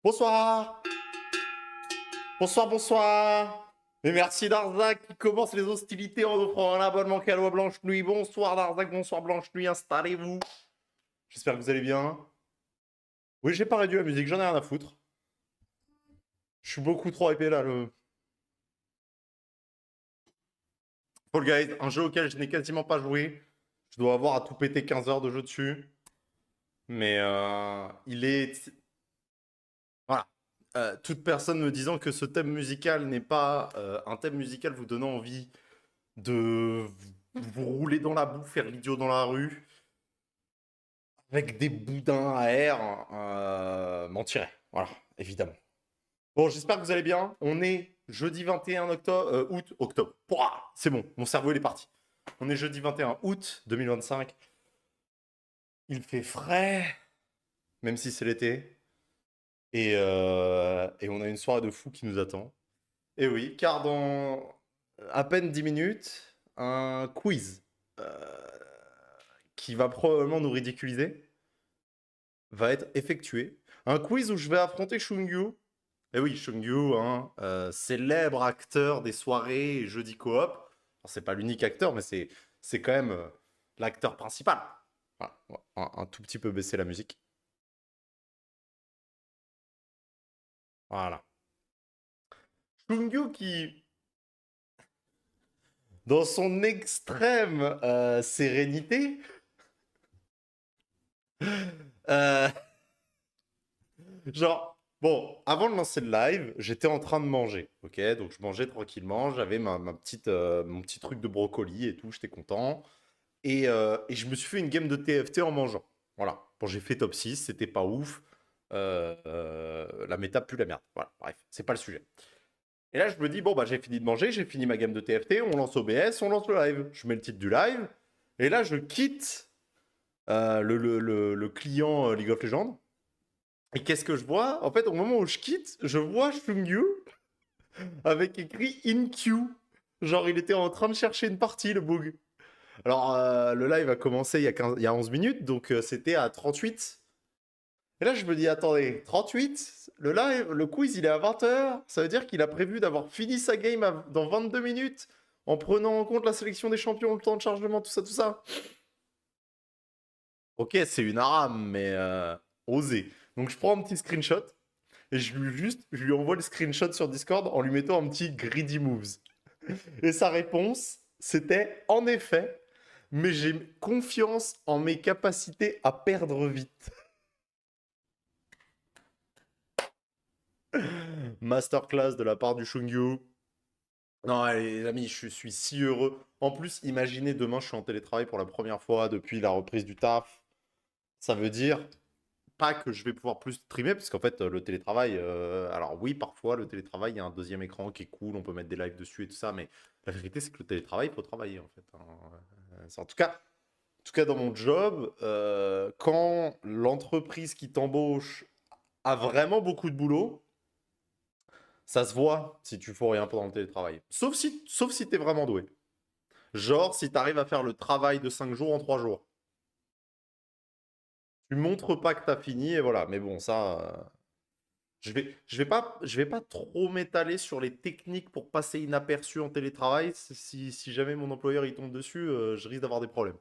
Bonsoir. Bonsoir, bonsoir. Et merci Darzac qui commence les hostilités en offrant un abonnement cadeau à Blanche Nuit. Bonsoir Darzac, bonsoir Blanche Nuit, installez-vous. J'espère que vous allez bien. Oui, j'ai pas réduit la musique, j'en ai rien à foutre. Je suis beaucoup trop hypé là. Fall Guys, un jeu auquel je n'ai quasiment pas joué. Je dois avoir à tout péter 15 heures de jeu dessus. Mais il est... Voilà. Toute personne me disant que ce thème musical n'est pas un thème musical vous donnant envie de vous rouler dans la boue, faire l'idiot dans la rue, avec des boudins à air, mentirait. Voilà, évidemment. Bon, j'espère que vous allez bien. On est jeudi 21 octobre, octobre. Pouah, c'est bon, mon cerveau il est parti. On est jeudi 21 août 2025. Il fait frais, même si c'est l'été. Et on a une soirée de fou qui nous attend. Et oui, car dans à peine 10 minutes, un quiz qui va probablement nous ridiculiser va être effectué. Un quiz où je vais affronter Shungyu. Et oui, Shungyu, hein, célèbre acteur des soirées et jeudi coop. Alors, c'est pas l'unique acteur, mais c'est quand même l'acteur principal. Voilà, on va un tout petit peu baisser la musique. Voilà. Shungyu qui, dans son extrême sérénité, euh, genre, bon, avant de lancer le live, j'étais en train de manger, ok? Donc je mangeais tranquillement, j'avais ma petite, mon petit truc de brocoli et tout, j'étais content. Et je me suis fait une game de TFT en mangeant. Voilà. Bon, j'ai fait top 6, c'était pas ouf. La méta pue la merde. Voilà, bref, c'est pas le sujet. Et là, je me dis, bon, bah, j'ai fini de manger, j'ai fini ma game de TFT, on lance OBS, on lance le live. Je mets le titre du live, et là, je quitte le client League of Legends. Et qu'est-ce que je vois? En fait, au moment où je quitte, je vois Shungyu avec écrit in queue. Genre, il était en train de chercher une partie, le bug. Alors, le live a commencé il y a 11 minutes, donc c'était à 38. Et là, je me dis, attendez, 38, le live, le quiz, il est à 20 h. Ça veut dire qu'il a prévu d'avoir fini sa game dans 22 minutes en prenant en compte la sélection des champions, le temps de chargement, tout ça, tout ça. Ok, c'est une arame, mais osé. Donc, je prends un petit screenshot et je lui envoie le screenshot sur Discord en lui mettant un petit greedy moves. Et sa réponse, c'était en effet, mais j'ai confiance en mes capacités à perdre vite. Masterclass de la part du Shungyu. Non, allez, les amis, je suis si heureux. En plus, imaginez demain, je suis en télétravail pour la première fois depuis la reprise du taf. Ça veut dire pas que je vais pouvoir plus streamer, parce qu'en fait, le télétravail, alors oui, parfois, le télétravail, il y a un deuxième écran qui est cool, on peut mettre des lives dessus et tout ça, mais la vérité, c'est que le télétravail, il faut travailler, en fait, hein. En tout cas, dans mon job, quand l'entreprise qui t'embauche a vraiment beaucoup de boulot, ça se voit si tu fais rien pendant le télétravail. Sauf si t'es vraiment doué. Genre, si t'arrives à faire le travail de 5 jours en 3 jours. Tu montres pas que t'as fini et voilà. Mais bon, ça, je vais pas trop m'étaler sur les techniques pour passer inaperçu en télétravail. Si jamais mon employeur il tombe dessus, je risque d'avoir des problèmes.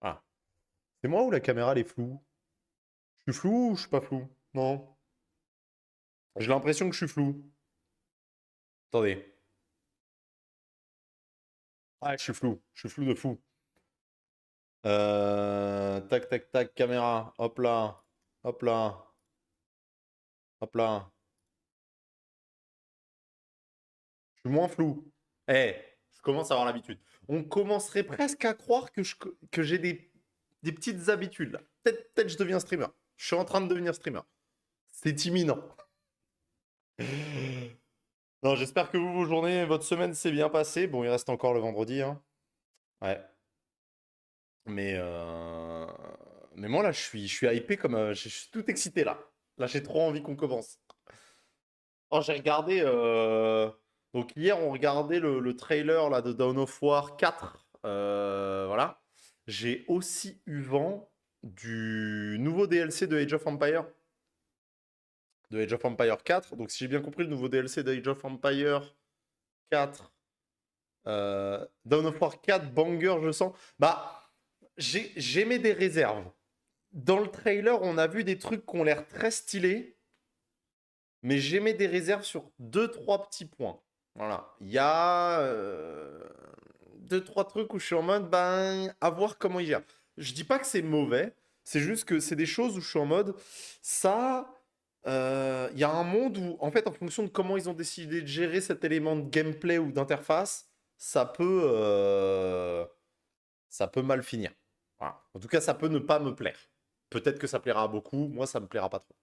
Ah. C'est moi ou la caméra elle est floue? Je suis flou ou je suis pas flou? Non. J'ai l'impression que je suis flou. Attendez. Ah, je suis flou. Je suis flou de fou. Tac, tac, tac, caméra. Hop là. Hop là. Hop là. Je suis moins flou. Eh, je commence à avoir l'habitude. On commencerait presque à croire que j'ai des petites habitudes là. Peut-être je deviens streamer. Je suis en train de devenir streamer. C'est imminent. Non, j'espère que vous, vos journées, votre semaine s'est bien passée. Bon, il reste encore le vendredi, hein. Ouais. Mais, euh, mais moi, là, je suis hypé comme... je suis tout excité, là. Là, j'ai trop envie qu'on commence. Oh, j'ai regardé... Donc, hier, on regardait le trailer là, de Dawn of War 4. Voilà. J'ai aussi eu vent du nouveau DLC de Age of Empire. de Age of Empire 4. Donc, si j'ai bien compris, le nouveau DLC d'Age of Empire 4, Dawn of War 4, banger, je sens. Bah, j'émets des réserves. Dans le trailer, on a vu des trucs qui ont l'air très stylés, mais j'émets des réserves sur deux, trois petits points. Voilà. Il y a deux, trois trucs où je suis en mode, ben, à voir comment ils gèrent. Je dis pas que c'est mauvais, c'est juste que c'est des choses où je suis en mode, ça, il y a un monde où, en fait, en fonction de comment ils ont décidé de gérer cet élément de gameplay ou d'interface, ça peut mal finir. Voilà. En tout cas, ça peut ne pas me plaire. Peut-être que ça plaira à beaucoup, moi, ça me plaira pas trop.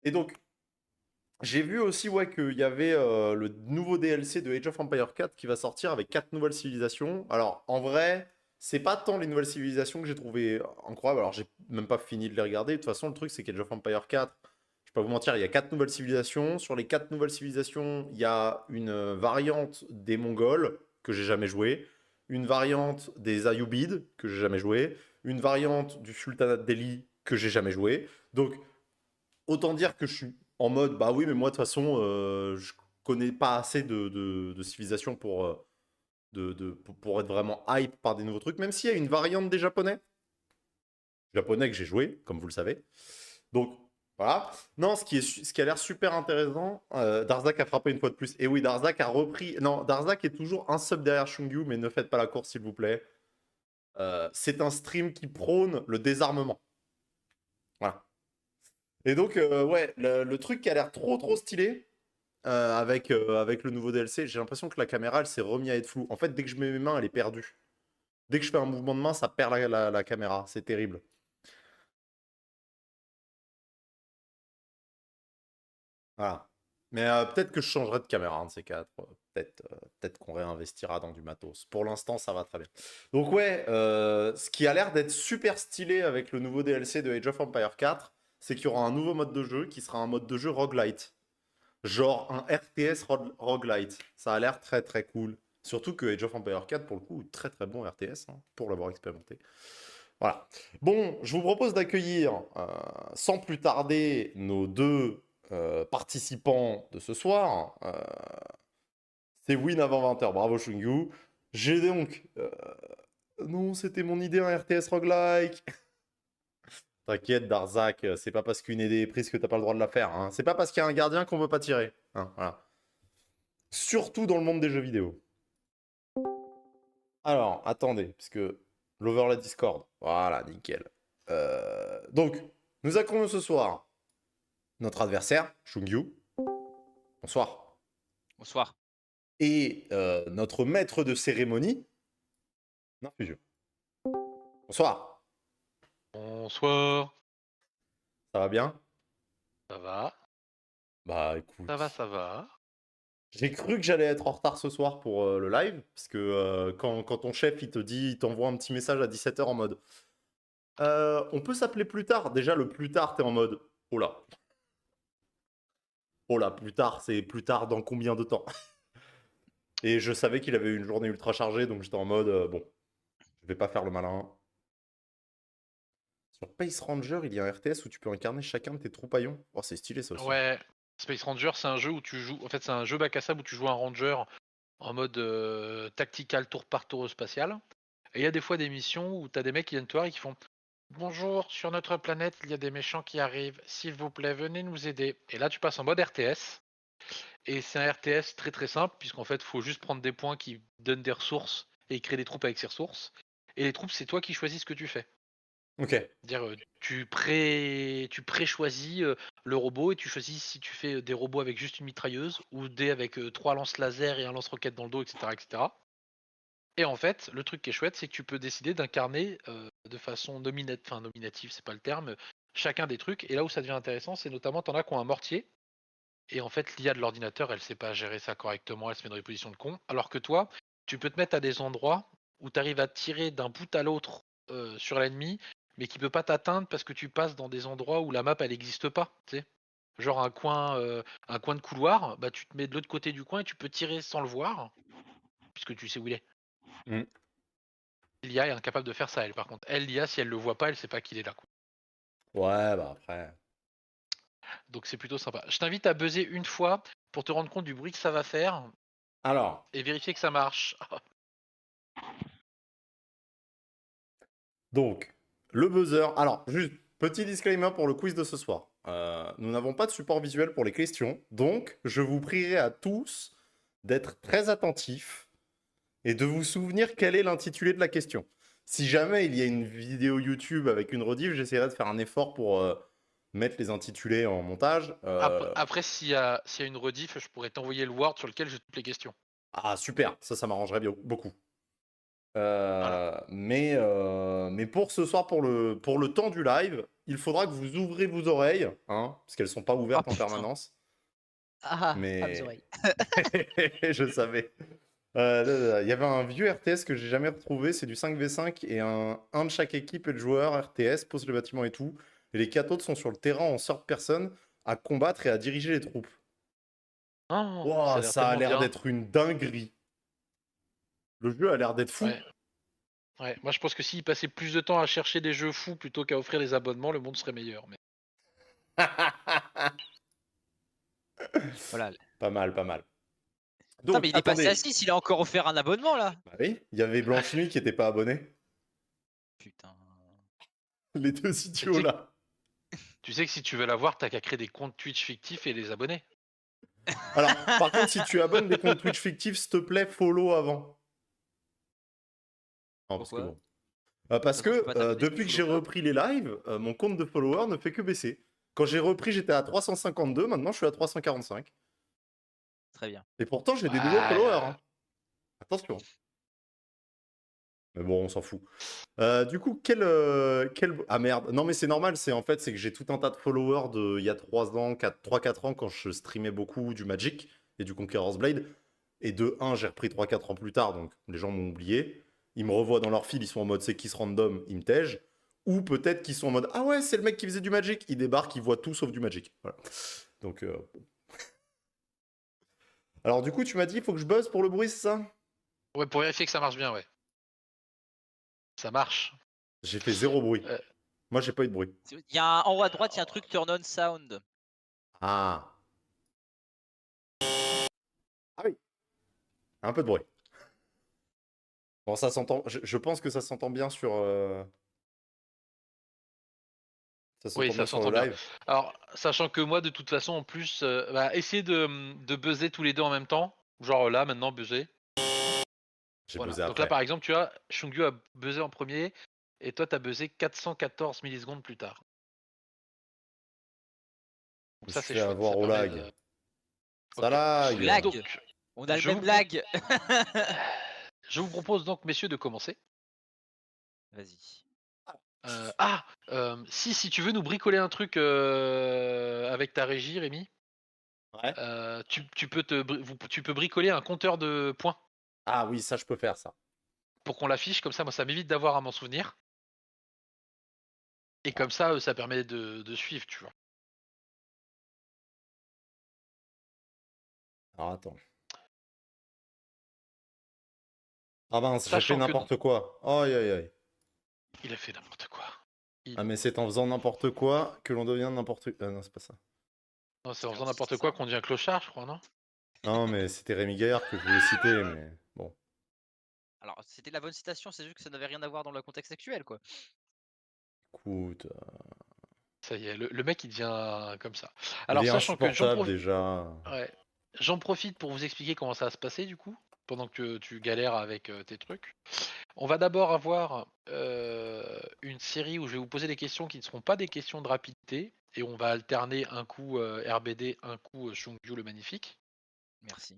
Et donc, j'ai vu aussi ouais, qu'il y avait le nouveau DLC de Age of Empire 4 qui va sortir avec 4 nouvelles civilisations. Alors, en vrai, c'est pas tant les nouvelles civilisations que j'ai trouvé incroyables. Alors, j'ai même pas fini de les regarder. De toute façon, le truc, c'est qu'Age of Empire 4, je vais pas vous mentir, il y a 4 nouvelles civilisations. Sur les 4 nouvelles civilisations, il y a une variante des Mongols que j'ai jamais joué, une variante des Ayyubides que j'ai jamais joué, une variante du Sultanat de Delhi que j'ai jamais joué. Donc, autant dire que je suis en mode, bah oui, mais moi, de toute façon, je connais pas assez de civilisation pour être vraiment hype par des nouveaux trucs, même s'il y a une variante des japonais que j'ai joué, comme vous le savez. Donc, voilà. Non, ce qui a l'air super intéressant, Darzak a frappé une fois de plus. Et oui, Darzak a repris. Non, Darzak est toujours un sub derrière Shungyu, mais ne faites pas la course, s'il vous plaît. C'est un stream qui prône le désarmement. Voilà. Et donc, ouais, le truc qui a l'air trop trop stylé, avec le nouveau DLC, j'ai l'impression que la caméra, elle s'est remis à être floue. En fait, dès que je mets mes mains, elle est perdue. Dès que je fais un mouvement de main, ça perd la caméra. C'est terrible. Voilà. Mais peut-être que je changerai de caméra, un de ces quatre. Peut-être qu'on réinvestira dans du matos. Pour l'instant, ça va très bien. Donc ouais, ce qui a l'air d'être super stylé avec le nouveau DLC de Age of Empire 4, c'est qu'il y aura un nouveau mode de jeu qui sera un mode de jeu roguelite. Genre un RTS roguelite. Ça a l'air très très cool. Surtout que Age of Empires 4, pour le coup, très très bon RTS, hein, pour l'avoir expérimenté. Voilà. Bon, je vous propose d'accueillir, sans plus tarder, nos deux participants de ce soir. C'est Win avant 20h. Bravo, Shungu. J'ai donc. Non, c'était mon idée, un RTS roguelike. T'inquiète, Darzak, c'est pas parce qu'une idée est prise que t'as pas le droit de la faire. Hein. C'est pas parce qu'il y a un gardien qu'on veut pas tirer. Hein, voilà. Surtout dans le monde des jeux vidéo. Alors, attendez, puisque l'overlay Discord. Voilà, nickel. Donc, nous accueillons ce soir notre adversaire, Shungyu. Bonsoir. Bonsoir. Et notre maître de cérémonie, Infusion. Bonsoir. Bonsoir. Ça va bien? Ça va? Bah Ça va, écoute, ça va. j'ai cru que j'allais être en retard ce soir pour le live, parce que quand ton chef il t'envoie un petit message à 17h en mode on peut s'appeler plus tard. Déjà, le plus tard, t'es en mode oh là, oh là, plus tard, c'est plus tard dans combien de temps? Et je savais qu'il avait eu une journée ultra chargée, donc j'étais en mode bon, je vais pas faire le malin. Sur Pace Ranger, il y a un RTS où tu peux incarner chacun de tes troupaillons. Oh, c'est stylé ça aussi. Ouais, Space Ranger, c'est un jeu où tu joues. En fait, c'est un jeu bac à sable où tu joues un ranger en mode tactical tour par tour spatial. Et il y a des fois des missions où t'as des mecs qui viennent te voir et qui font bonjour, sur notre planète, il y a des méchants qui arrivent. S'il vous plaît, venez nous aider. Et là, tu passes en mode RTS. Et c'est un RTS très très simple, puisqu'en fait, il faut juste prendre des points qui donnent des ressources et créer des troupes avec ces ressources. Et les troupes, c'est toi qui choisis ce que tu fais. Ok. Dire tu pré-choisis le robot et tu choisis si tu fais des robots avec juste une mitrailleuse ou des avec 3 lances laser et un lance-roquette dans le dos, etc., etc. Et en fait, le truc qui est chouette, c'est que tu peux décider d'incarner de façon nominative, c'est pas le terme, chacun des trucs. Et là où ça devient intéressant, c'est notamment t'en as qui ont un mortier. Et en fait, l'IA de l'ordinateur, elle sait pas gérer ça correctement, elle se met dans des positions de con. Alors que toi, tu peux te mettre à des endroits où tu arrives à tirer d'un bout à l'autre sur l'ennemi, mais qui peut pas t'atteindre parce que tu passes dans des endroits où la map elle n'existe pas. Tu sais, genre un coin de couloir, bah tu te mets de l'autre côté du coin et tu peux tirer sans le voir, puisque tu sais où il est. Mm. L'IA est incapable de faire ça, elle par contre. Elle, l'IA, si elle le voit pas, elle sait pas qu'il est là. Quoi. Ouais, bah après. Donc c'est plutôt sympa. Je t'invite à buzzer une fois pour te rendre compte du bruit que ça va faire Alors, et vérifier que ça marche. donc, le buzzer. Alors, juste, petit disclaimer pour le quiz de ce soir. Nous n'avons pas de support visuel pour les questions, donc je vous prierai à tous d'être très attentifs et de vous souvenir quel est l'intitulé de la question. Si jamais il y a une vidéo YouTube avec une rediff, j'essaierai de faire un effort pour mettre les intitulés en montage. Après s'il y a une rediff, je pourrais t'envoyer le Word sur lequel j'ai toutes les questions. Ah, super, ça m'arrangerait beaucoup. Voilà. Mais pour ce soir, pour le temps du live, il faudra que vous ouvrez vos oreilles, hein, parce qu'elles sont pas Oh ouvertes en putain. permanence. Mes oreilles. Je savais. Il y avait un vieux RTS que j'ai jamais retrouvé, c'est du 5v5 et un de chaque équipe et de joueurs RTS pose le bâtiment et tout. Et les 4 autres sont sur le terrain en sorte personne à combattre et à diriger les troupes. Oh, Ouah, ça a tellement l'air bien. d'être une dinguerie. Le jeu a l'air d'être fou. Ouais. Ouais. Moi je pense que s'ils passaient plus de temps à chercher des jeux fous plutôt qu'à offrir des abonnements, le monde serait meilleur. Mais... Voilà. Pas mal, pas mal. Putain, Donc, mais il est passé attendez. à 6, il a encore offert un abonnement là. Bah oui, il y avait Blanche Nuit qui était pas abonné. Putain. Les deux idiots sais que- là. Tu sais que si tu veux l'avoir, t'as qu'à créer des comptes Twitch fictifs et les abonner. Alors, par contre, si tu abonnes des comptes Twitch fictifs, s'il te plaît, follow avant. Non, parce que Pourquoi? bon. Parce De toute façon, je peux que pas t'abonner, depuis tu que j'ai follow pas. repris les lives, mon compte de followers ne fait que baisser. Quand j'ai repris, j'étais à 352, maintenant je suis à 345. Très bien. Et pourtant, j'ai des nouveaux Ouais, followers. Hein. Attention. Mais bon, on s'en fout. Du coup, quel... Ah merde, non mais c'est normal, c'est que j'ai tout un tas de followers de il y a 3 ans, 3-4 ans quand je streamais beaucoup du Magic et du Conqueror's Blade. Et de 1, j'ai repris 3-4 ans plus tard, donc les gens m'ont oublié. Ils me revoient dans leur fil, ils sont en mode c'est qui ce random, ils me tègent. Ou peut-être qu'ils sont en mode ah ouais, c'est le mec qui faisait du Magic. Ils débarquent, ils voient tout sauf du Magic. Voilà. Donc, alors du coup, tu m'as dit, il faut que je buzz pour le bruit, c'est ça? ouais, pour vérifier que ça marche bien, ouais. Ça marche. J'ai fait 0 bruit. Euh, Moi, j'ai pas eu de bruit. Il y a en haut à droite, il y a un truc turn on sound. Ah. Ah oui. Un peu de bruit. Bon, ça s'entend. Je pense que ça s'entend bien sur. Ça Oui, s'entend ça bien sur le s'entend bien. live. Alors, sachant que moi, de toute façon, en plus, essayez de buzzer tous les deux en même temps. Genre là, maintenant, buzzer. J'ai Voilà. buzzé Donc là, après. par exemple, tu vois, Shungyu a buzzé en premier et toi, t'as buzzé 414 millisecondes plus tard. Je Donc me ça, suis c'est fait chouette. avoir Ça au permet lag. de... Ça Ok. lag. Lag. Donc, On a le je même vous, lag. je vous propose donc, messieurs, de commencer. Vas-y. Si tu veux nous bricoler un truc avec ta régie, Rémi, Ouais. tu peux bricoler un compteur de points Ah oui, ça, je peux faire ça. pour qu'on l'affiche. Comme ça, moi, ça m'évite d'avoir à m'en souvenir. Et comme ça, ça permet de suivre, tu vois. Alors attends. Ah mince, j'ai fait Sachant que n'importe quoi. Aïe aïe aïe. il a fait n'importe quoi. Ah mais c'est en faisant n'importe quoi que l'on devient n'importe. Non, c'est pas ça. Non, c'est en faisant n'importe quoi qu'on devient clochard, je crois, non? Non, mais c'était Rémi Gaillard que je voulais citer, mais bon. Alors, c'était la bonne citation, c'est juste que ça n'avait rien à voir dans le contexte actuel, quoi. Écoute, Ça y est, le mec il devient comme ça. il Alors est sachant que insupportable déjà. ouais, j'en profite pour vous expliquer comment ça va se passer du coup, pendant que tu galères avec tes trucs. On va d'abord avoir une série où je vais vous poser des questions qui ne seront pas des questions de rapidité, et on va alterner un coup RBD, un coup Shungyu le magnifique. Merci.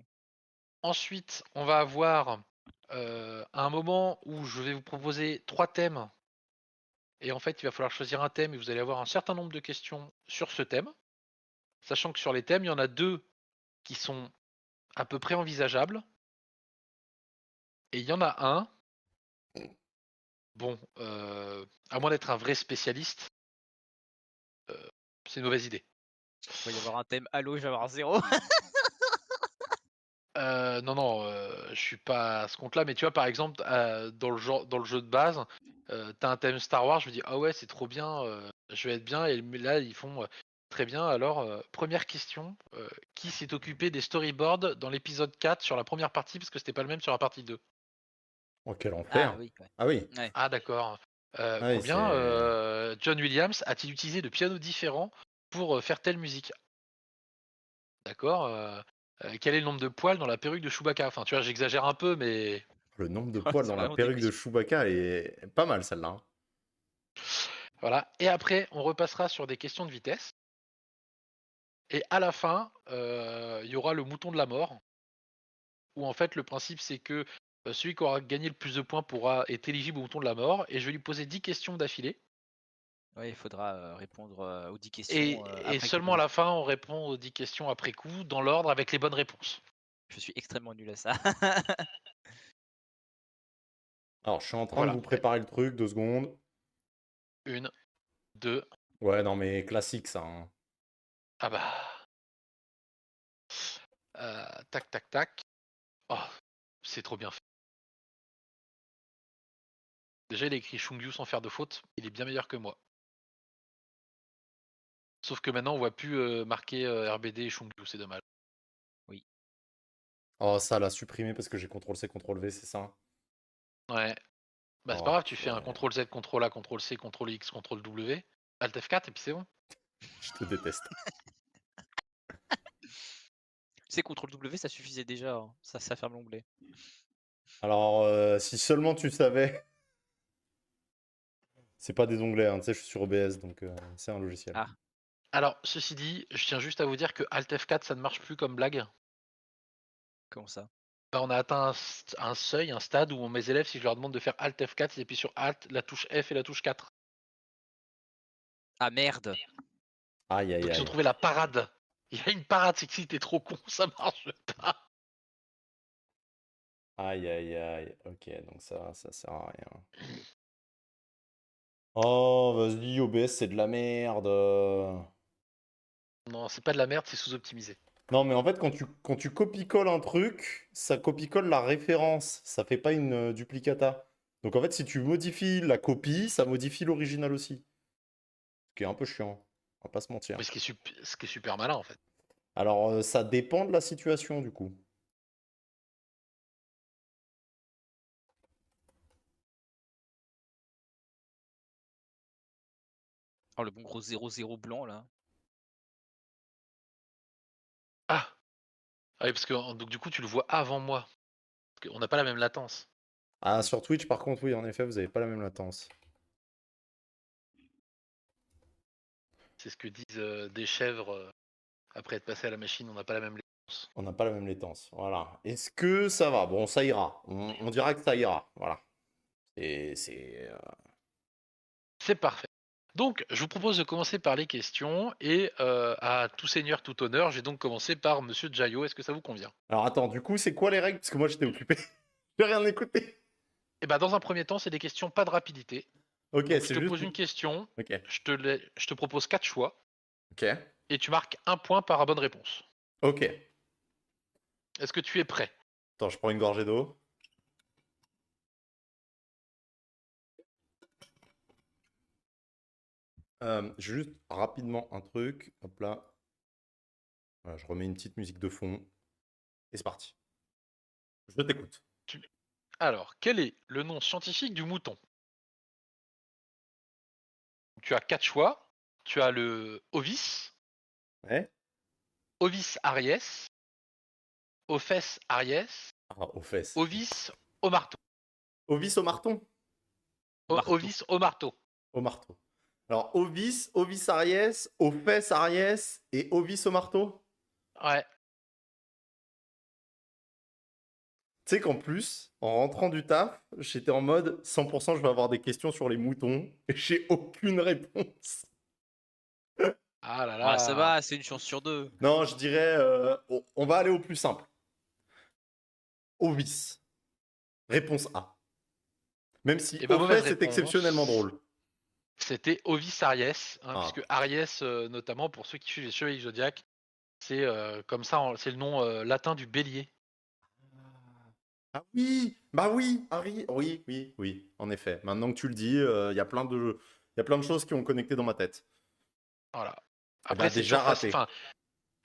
Ensuite, on va avoir un moment où je vais vous proposer 3 thèmes. Et en fait, il va falloir choisir un thème et vous allez avoir un certain nombre de questions sur ce thème. Sachant que sur les thèmes, il y en a 2 qui sont à peu près envisageables. Et il y en a un, bon, à moins d'être un vrai spécialiste, c'est une mauvaise idée. Il va y avoir un thème Halo, je vais avoir 0. Non, je suis pas à ce compte-là, mais tu vois, par exemple, dans le jeu de base, t'as un thème Star Wars, je me dis, ah ouais, c'est trop bien, je vais être bien, et là, ils font Très bien, alors, première question. Qui s'est occupé des storyboards dans l'épisode 4 sur la première partie, parce que c'était pas le même sur la partie 2? Oh, quel Ah enfer. oui, ouais. Ah oui. Ouais. Ah d'accord. Ah oui, Combien c'est... John Williams a-t-il utilisé de pianos différents pour faire telle musique? D'accord. Quel est le nombre de poils dans la perruque de Chewbacca? Enfin, tu vois, j'exagère un peu, mais Le nombre de Oh, poils c'est dans la vraiment des perruque de questions. Chewbacca est pas mal, celle-là. Hein. voilà. Et après, on repassera sur des questions de vitesse. Et à la fin, il y aura le mouton de la mort, où en fait le principe c'est que celui qui aura gagné le plus de points pourra être éligible au mouton de la mort. Et je vais lui poser 10 questions d'affilée. Ouais, il faudra répondre aux 10 questions Et après coup. seulement à la fin, on répond aux 10 questions après coup, dans l'ordre, avec les bonnes réponses. Je suis extrêmement nul à ça. Alors, je suis en train de Voilà. vous préparer le truc, 2 secondes. Une, deux. Ouais, non, mais classique, ça. Hein. Ah bah. Tac, tac, tac. Oh, c'est trop bien fait. Déjà, il a écrit Shungyu sans faire de faute. Il est bien meilleur que moi. Sauf que maintenant, on voit plus marquer RBD et Shungyu, c'est dommage. Oui. Oh, ça l'a supprimé parce que j'ai CTRL-C, CTRL-V, c'est ça? Ouais. Bah, c'est pas Oh, grave, tu fais un purée. CTRL-Z, CTRL-A, CTRL-C, CTRL-X, CTRL-W, Alt F4 et puis c'est bon. Je te déteste. Tu sais, CTRL W, ça suffisait déjà. Hein. Ça ferme l'onglet. Alors, si seulement tu savais... C'est pas des onglets, hein, tu sais, je suis sur OBS, donc c'est un logiciel. Ah, Alors, ceci dit, je tiens juste à vous dire que Alt F4, ça ne marche plus comme blague. comment ça? Bah, on a atteint un seuil, un stade où mes élèves, si je leur demande de faire Alt F4, ils appuient sur Alt, la touche F et la touche 4. Ah merde! Aïe, aïe, Donc ils ont aïe. trouvé la parade. Il y a une parade, c'est que si t'es trop con, ça marche pas. Aïe, aïe, aïe. Ok, donc ça sert à rien. Oh, vas-y, OBS, c'est de la merde. Non, c'est pas de la merde, c'est sous-optimisé. Non, mais en fait, quand tu copie-colles un truc, ça copie-colle la référence. Ça fait pas une duplicata. Donc en fait, si tu modifies la copie, ça modifie l'original aussi. Ce qui est un peu chiant. On va pas se mentir. Mais ce qui est super malin en fait. Alors, ça dépend de la situation, du coup. Oh, le bon gros 0-0 blanc là. Ah, ah oui, parce que donc du coup tu le vois avant moi. Parce qu'on n'a pas la même latence. Ah, sur Twitch, par contre, oui, en effet, vous avez pas la même latence. C'est ce que disent des chèvres après être passé à la machine, on n'a pas la même latence. On n'a pas la même latence. Voilà. Est-ce que ça va? Bon, ça ira. On dira que ça ira. Voilà. C'est parfait. Donc, je vous propose de commencer par les questions et à tout seigneur, tout honneur, j'ai donc commencé par Monsieur Jayo. Est-ce que ça vous convient? Alors attends, du coup, c'est quoi les règles? Parce que moi, j'étais occupé. J'ai rien écouté. Eh ben, dans un premier temps, c'est des questions pas de rapidité. Ok, Donc, je c'est te juste... pose une question, Ok. je te propose 4 choix Ok. et tu marques un point par bonne réponse. Ok. Est-ce que tu es prêt? Attends, je prends une gorgée d'eau. Juste rapidement un truc. Hop là. Voilà, je remets une petite musique de fond. Et c'est parti. Je t'écoute. Alors, quel est le nom scientifique du mouton? Tu as 4 choix. Tu as le Ovis, Ouais. Ovis aries, Ophes aries, Ah, aux fesses. Ovis au marteau. Ovis au marton? Marteau. Ovis au marteau. Au marteau. Alors, Ovis, Ovis Aries, Ophès Aries et Ovis au marteau? Ouais. Tu sais qu'en plus, en rentrant du taf, j'étais en mode 100% je vais avoir des questions sur les moutons et j'ai aucune réponse. Ah là Ah, ça là. va, c'est une chance sur deux. Non, je dirais, on va aller au plus simple. Ovis. Réponse A. Même si Et ben mauvaise Ophès est exceptionnellement réponse. drôle. C'était Ovis Aries, hein, Ah. puisque Aries, notamment pour ceux qui suivent les Chevaliers du Zodiac, c'est comme ça, c'est le nom latin du bélier. Ah oui, bah oui, Harry, oui, oui, oui, en effet. Maintenant que tu le dis, il y a plein de choses qui ont connecté dans ma tête. Voilà. Après, c'est déjà toujours facile. raté. Enfin,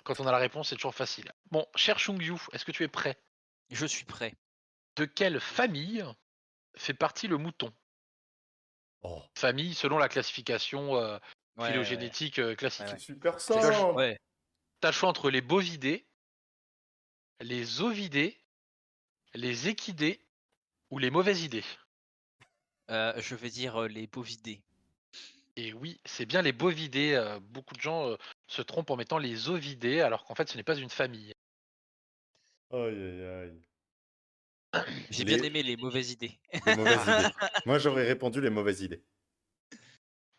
quand on a la réponse, c'est toujours facile. Bon, cher Shungyu, est-ce que tu es prêt? Je suis prêt. De quelle famille fait partie le mouton? Oh, Famille selon la classification Ouais, phylogénétique classique. Ouais, c'est ouais. super Classique. simple. Ouais. T'as le choix entre les bovidés, les ovidés, les équidés ou les mauvaises idées. Je vais dire les bovidés. Et oui, c'est bien les bovidés. Beaucoup de gens se trompent en mettant les ovidés, alors qu'en fait, ce n'est pas une famille. Aïe, aïe, aïe. J'ai bien Les, aimé les mauvaises idées. les mauvaises idées. Moi, j'aurais répondu les mauvaises idées.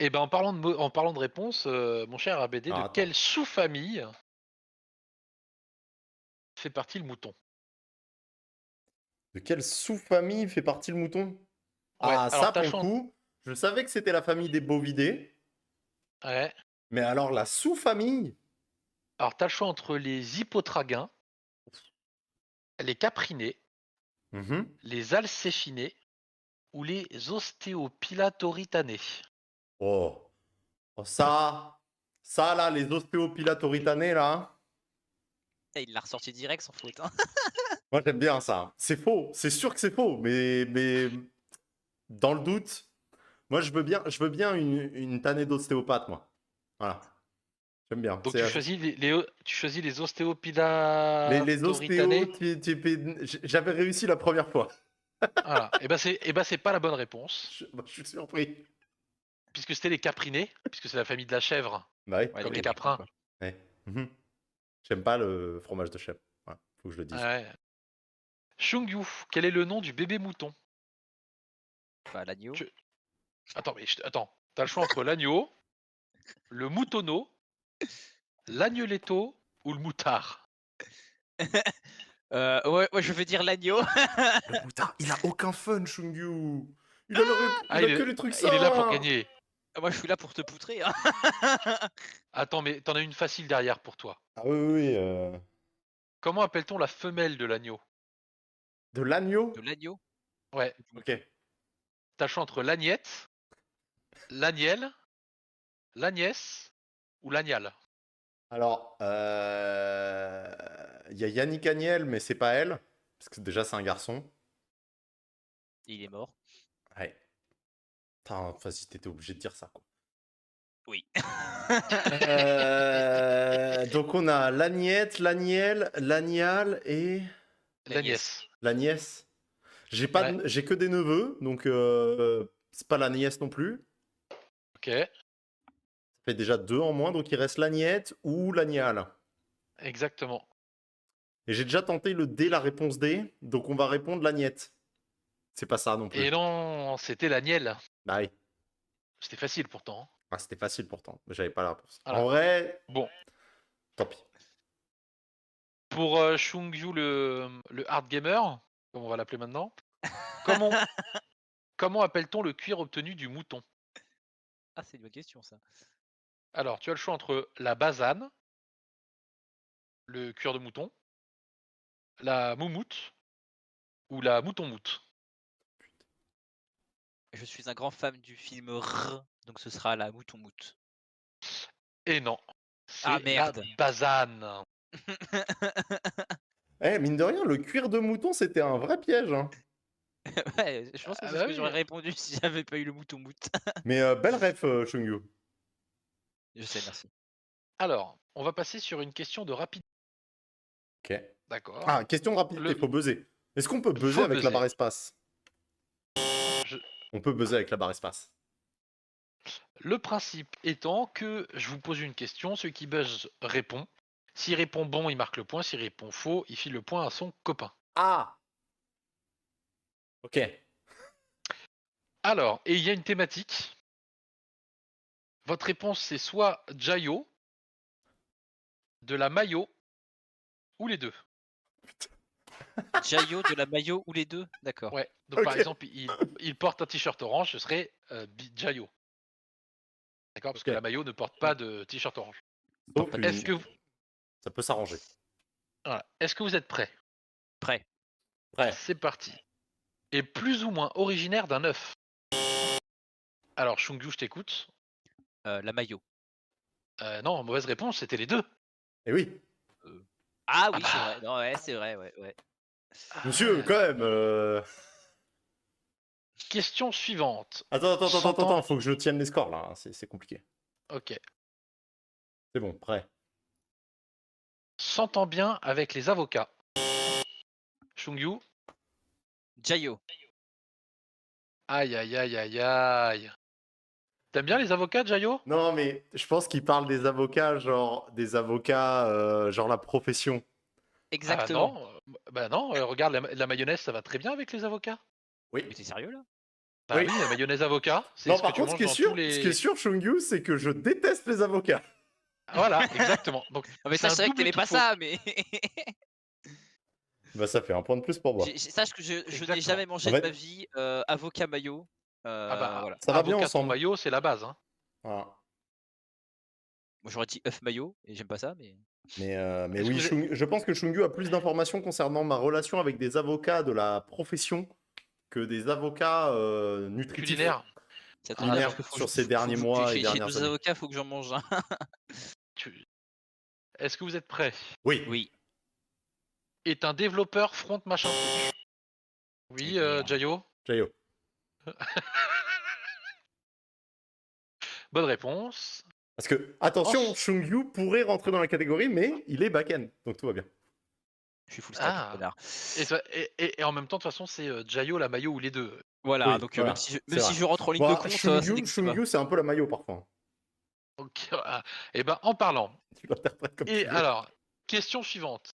Et ben, en parlant de réponse, mon cher ABD, de Alors, attends. quelle sous-famille fait partie le mouton? De quelle sous-famille fait partie le mouton? Ouais, Ah, alors ça, t'as pour le le choix. coup, je savais que c'était la famille des bovidés. Ouais. Mais alors, la sous-famille? Alors t'as le choix entre les hippotraguins, les caprinés, Mhm. les alcéphinés ou les ostéopilatoриtanés. Oh. Oh, ça, là, les ostéopilatorytanés, là. Eh, il l'a ressorti direct sans faute. Hein. Moi, j'aime bien ça. C'est faux. C'est sûr que c'est faux. Mais dans le doute, moi, je veux bien une tannée d'ostéopathe, moi. Voilà. J'aime bien. Donc C'est, tu choisis les les ostéos, ostéopilatorytanés. j'avais réussi la première fois. Voilà. Et ben c'est pas la bonne réponse, Je suis surpris. puisque c'était les caprinés, puisque c'est la famille de la chèvre, Bah oui, Ouais, comme les oui. caprins, caprins. quoi. Ouais. Mhm. J'aime pas le fromage de chèvre. Voilà, faut que je le dise. Ouais. Shungyu, quel est le nom du bébé mouton? Bah, l'agneau. Tu- Attends, attends. T'as le choix entre l'agneau, le moutonneau, l'agneletto ou le moutard. Ouais, je vais dire l'agneau. Le moutard, il a aucun fun, Shungyu. Il Ah, a que les trucs il est là pour simples. gagner. Moi, je suis là pour te poutrer. Hein. Attends, mais t'en as une facile derrière pour toi. Ah oui, oui, oui. Comment appelle-t-on la femelle de l'agneau? De l'agneau? De l'agneau. Ouais. Du Ok. mouton. T'as le choix entre l'agnette, l'agnelle, l'agnès ou l'agnale. Alors, il y a Yannick Agnel, mais c'est pas elle. Parce que déjà, c'est un garçon. Il est mort. Ouais. Putain, vas-y, t'étais obligé de dire ça, quoi. Oui. Donc, on a l'agnette, l'agnelle, l'agnale et L'agnès. la nièce. Ouais. J'ai que des neveux, donc c'est pas la nièce non plus. Ok. Ça fait déjà deux en moins, donc il reste l'agnette ou l'agnale. Exactement. Et j'ai déjà tenté le D, la réponse D, donc on va répondre l'agnette. C'est pas ça non plus. Et non, c'était l'agnelle. Bah oui. C'était facile pourtant. Hein. Ah, c'était facile pourtant, mais j'avais pas la réponse. En Voilà. vrai, Bon. tant pis. Pour Shungyu le hard gamer, comme on va l'appeler maintenant, comment, comment appelle-t-on le cuir obtenu du mouton? Ah, c'est une bonne question, ça. Alors, tu as le choix entre la basane, le cuir de mouton, la moumoute ou la mouton-moute. Je suis un grand fan du film R, donc ce sera la mouton-moute. Et non, Ah, c'est la merde. basane. Eh, mine de rien, le cuir de mouton, c'était un vrai piège, hein. Ouais, je pense que Ah c'est bah ce que oui. j'aurais répondu si j'avais pas eu le mouton-moute. Mais belle ref, Shungyu. Je sais, merci. Alors, on va passer sur une question de rapidité. Ok. D'accord. Ah, question de rapidité, Le faut buzzer. Est-ce qu'on peut buzzer faut avec la buzzer. barre espace? Je- On peut buzzer avec la barre espace. Le principe étant que je vous pose une question, celui qui buzz répond. S'il répond bon, il marque le point. S'il répond faux, il file le point à son copain. Ah! Ok. Alors, et il y a une thématique. Votre réponse, c'est soit Jayo, de la mayo, ou les deux. Jayo, de la maillot ou les deux? D'accord. Ouais. Donc par Ok. exemple, il porte un t-shirt orange, ce serait Jayo. D'accord? Parce que Ok. la mayo ne porte pas de t-shirt orange. Sauf Est-ce une- que, Ça peut s'arranger. voilà. Est-ce que vous êtes prêts? Prêt. Prêt. C'est parti. Est plus ou moins originaire d'un œuf. Alors, Shungyu, je t'écoute. La maillot. Non, mauvaise réponse, c'était les deux. Eh oui. Ah Ah oui, c'est bah. vrai. Non, ouais, c'est vrai, ouais. Monsieur, quand même. Question suivante. Attends, faut que je tienne les scores là, hein, c'est compliqué. Ok. C'est bon, prêt. S'entend bien avec les avocats. Shungyu. Jayo. Aïe aïe aïe aïe aïe. T'aimes bien les avocats, Jayo? Non, mais je pense qu'il parle des avocats, genre la profession. Ah Exactement. non, bah non, regarde, la mayonnaise, ça va très bien avec les avocats. Oui. Mais t'es sérieux là? Bah Oui. oui, la mayonnaise avocat, c'est Non, ce que par tu contre, manges dans tous ce qui est les... sûr, Shungyu, c'est que je déteste les avocats. Voilà, exactement. Donc Non, mais c'est ça, un c'est vrai que double t'aimais qu'il pas faut. ça, mais. Bah, ça fait un point de plus pour moi. Sache que je n'ai Exactement. jamais mangé En de ma fait, vie avocat mayo. Ah bah, Voilà. ça va bien avocat ton ensemble. maillot, c'est la base. Hein. Voilà. Moi j'aurais dit œuf mayo et j'aime pas ça, mais. Mais Est-ce que oui, vous êtes- je pense que Shungyu a plus d'informations concernant ma relation avec des avocats de la profession que des avocats nutritifs, culinaire? Ça tombe Ah bien culinaires parce non. que sur ces derniers mois et chez dernières nos années. avocats, faut que j'en mange un. Tu- Est-ce que vous êtes prêts? Oui. Oui. Est un développeur front machin truc. Eh Oui, merde. Jayo? Jayo. Bonne réponse. Parce que, attention, Ensuite- Shungyu pourrait rentrer dans la catégorie, mais il est back-end, donc tout va bien. Je suis full stack, Ah. connard. Et en même temps, de toute façon, c'est Jayo, la maillot ou les deux. Voilà, Oui, donc même voilà, si je, c'est même vrai. si je rentre en ligne de Bon, compte, ça Shungyu, n'existe pas. Shungyu, c'est un peu la maillot parfois. Ok, et ben en parlant. Tu l'interprètes comme Et tu veux. alors, question suivante.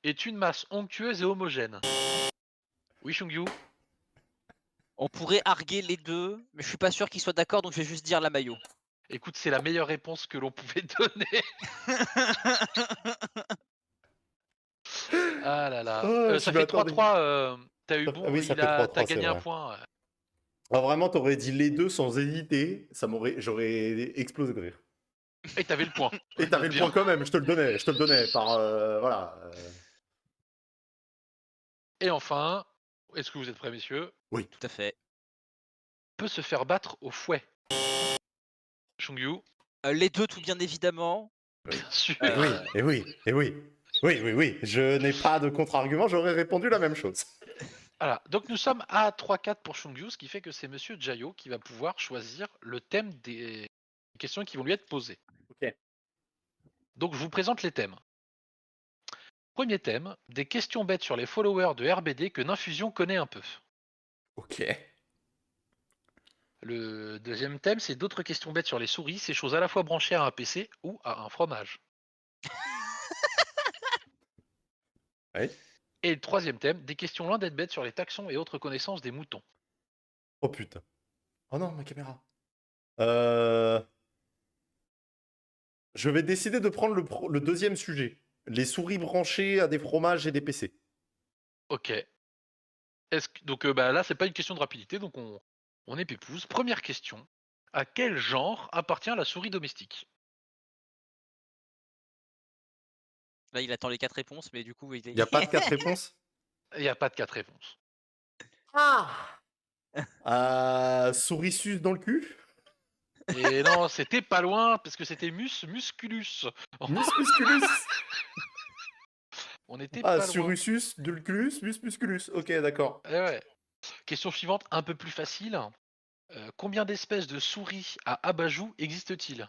Est une masse onctueuse et homogène. Oui, Shungyu? On pourrait arguer les deux, mais je suis pas sûr qu'ils soient d'accord, donc je vais juste dire la maillot. Écoute, c'est la meilleure réponse que l'on pouvait donner. Ah là là. Oh, je Ça m'y fait attendais. 3-3. T'as eu Ah bon, oui, ça fait trois t'as trois, c'est gagné un vrai. point. Alors vraiment, t'aurais dit les deux sans hésiter, j'aurais explosé de rire. Et t'avais le point. Et t'avais Note le bien. point quand même, je te le donnais par, voilà. Et enfin, est-ce que vous êtes prêts, messieurs? Oui. Tout à fait. Peut se faire battre au fouet. Shungyu, Les deux, tout bien évidemment. Oui. bien sûr. Et oui, et oui, et oui. Oui. Je n'ai pas de contre-argument, j'aurais répondu la même chose. Voilà. Donc nous sommes à 3-4 pour Shungyu, ce qui fait que c'est Monsieur Jayo qui va pouvoir choisir le thème des questions qui vont lui être posées. Ok. Donc je vous présente les thèmes. Premier thème, des questions bêtes sur les followers de RBD que Ninfusion connaît un peu. Ok. Le deuxième thème, c'est d'autres questions bêtes sur les souris, ces choses à la fois branchées à un PC ou à un fromage. Oui. Et le troisième thème, des questions loin d'être bêtes sur les taxons et autres connaissances des moutons. Oh putain. Oh non, ma caméra. Euh... Je vais décider de prendre le deuxième sujet. Les souris branchées à des fromages et des PC. Ok. Donc bah, là, c'est pas une question de rapidité, donc on est pépouze. Première question. À quel genre appartient la souris domestique? Là, il attend les 4 réponses, mais du coup, il Il n'y a est. pas de quatre réponses? Il n'y a pas de quatre réponses. Souris sus dans le cul? Et non, c'était pas loin, parce que c'était musculus. Musculus? On était Ah, pas loin. Surusus, Dulculus, Musculus. Ok, d'accord. Eh ouais. Question suivante, un peu plus facile. Combien d'espèces de souris à abat-joue existent-il?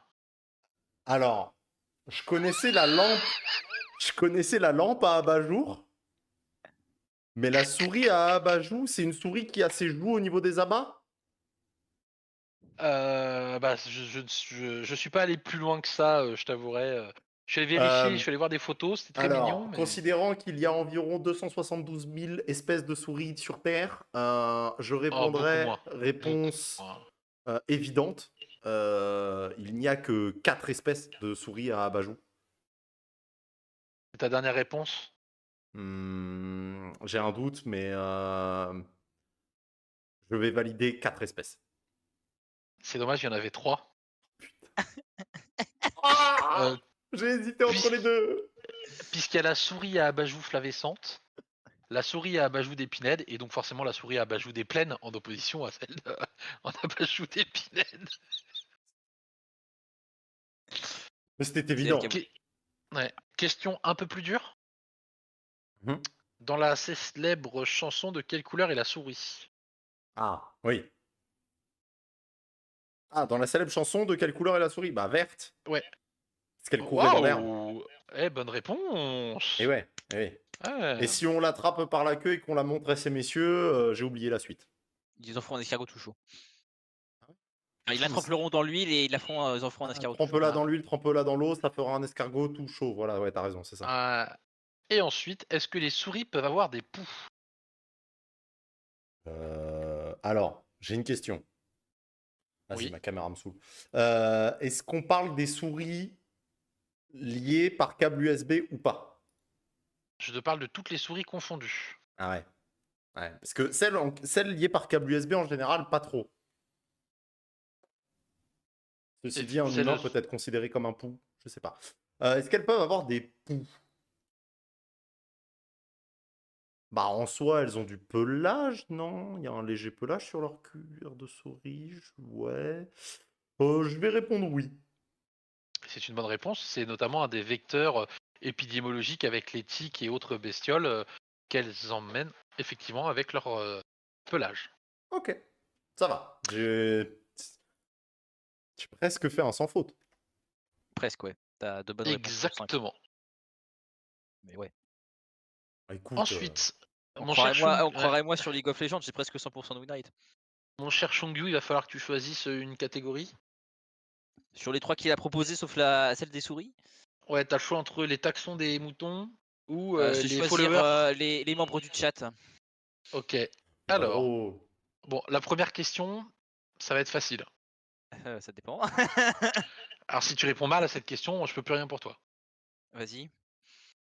Alors, je connaissais la lampe. Je connaissais la lampe à abat-jour. Mais la souris à abat-joue, c'est une souris qui a ses joues au niveau des abats? Bah, je suis pas allé plus loin que ça, je t'avouerai. Je suis allé vérifier, je Euh, suis allé voir des photos, c'était très mignon, alors, mais. considérant qu'il y a environ 272 000 espèces de souris sur Terre, je Oh, beaucoup répondrais moins. Beaucoup réponse moins. évidente. Il n'y a que 4 espèces de souris à abat-joue. C'est ta dernière réponse? J'ai un doute, mais je vais valider 4 espèces. C'est dommage, il y en avait 3. Ah, j'ai hésité entre les deux. Puisqu'il y a la souris à abat-joue flavescente, la souris à abat-joue d'épinède, et donc forcément la souris à abat-joue des plaines en opposition à celle en abat-joue d'épinède. Mais c'était C'est elle évident. qui a- Que- Ouais. Question un peu plus dure. Mhm. Dans la célèbre chanson, de quelle couleur est la souris? Ah, oui. Ah, dans la célèbre chanson, de quelle couleur est la souris? Bah, verte. Ouais. Parce qu'elle courait dans l'herbe. Waouh! Eh, bonne Et réponse! ouais, eh ouais. Ouais. Et si on l'attrape par la queue et qu'on la montre à ces messieurs, j'ai oublié la suite. Ils en font un escargot tout chaud. Ah ouais. Enfin, ils la Putain, mais tremperont dans l'huile et ils la font, ils en feront un escargot tout chaud. trempe-la Voilà. dans l'huile, trempe-la dans l'eau, ça fera un escargot tout chaud. Voilà, ouais, t'as raison, c'est ça. Et ensuite, est-ce que les souris peuvent avoir des poux? Alors, j'ai une question. Vas-y, Oui. ma caméra me saoule. Est-ce qu'on parle des souris liées par câble USB ou pas? Je te parle de toutes les souris confondues. Ah ouais. Ouais. Parce que celles liées par câble USB, en général, pas trop. Ceci Et dit, un c'est humain le- peut être considéré comme un pou. Je sais pas. Est-ce qu'elles peuvent avoir des poux? Bah, en soi, elles ont du pelage, non? Il y a un léger pelage sur leur cuir de souris, ouais. Je vais répondre oui. C'est une bonne réponse. C'est notamment un des vecteurs épidémiologiques avec les tiques et autres bestioles qu'elles emmènent effectivement avec leur pelage. Ok, ça va. J'ai presque fait un sans faute. Presque, ouais. T'as de bonnes réponses sur 5. Exactement. Mais ouais. Bah, écoute, Ensuite, mon cher On croirait moi sur League of Legends, j'ai presque 100% de win rate. Shongyu, il va falloir que tu choisisses une catégorie. Sur les 3 qu'il a proposé, sauf celle des souris, Ouais, t'as le choix entre les taxons des moutons ou je vais les choisir followers. les membres du chat. Ok. c'est pas Alors, drôle. bon, la première question, ça va être facile. Ça dépend. Alors, si tu réponds mal à cette question, je peux plus rien pour toi. Vas-y.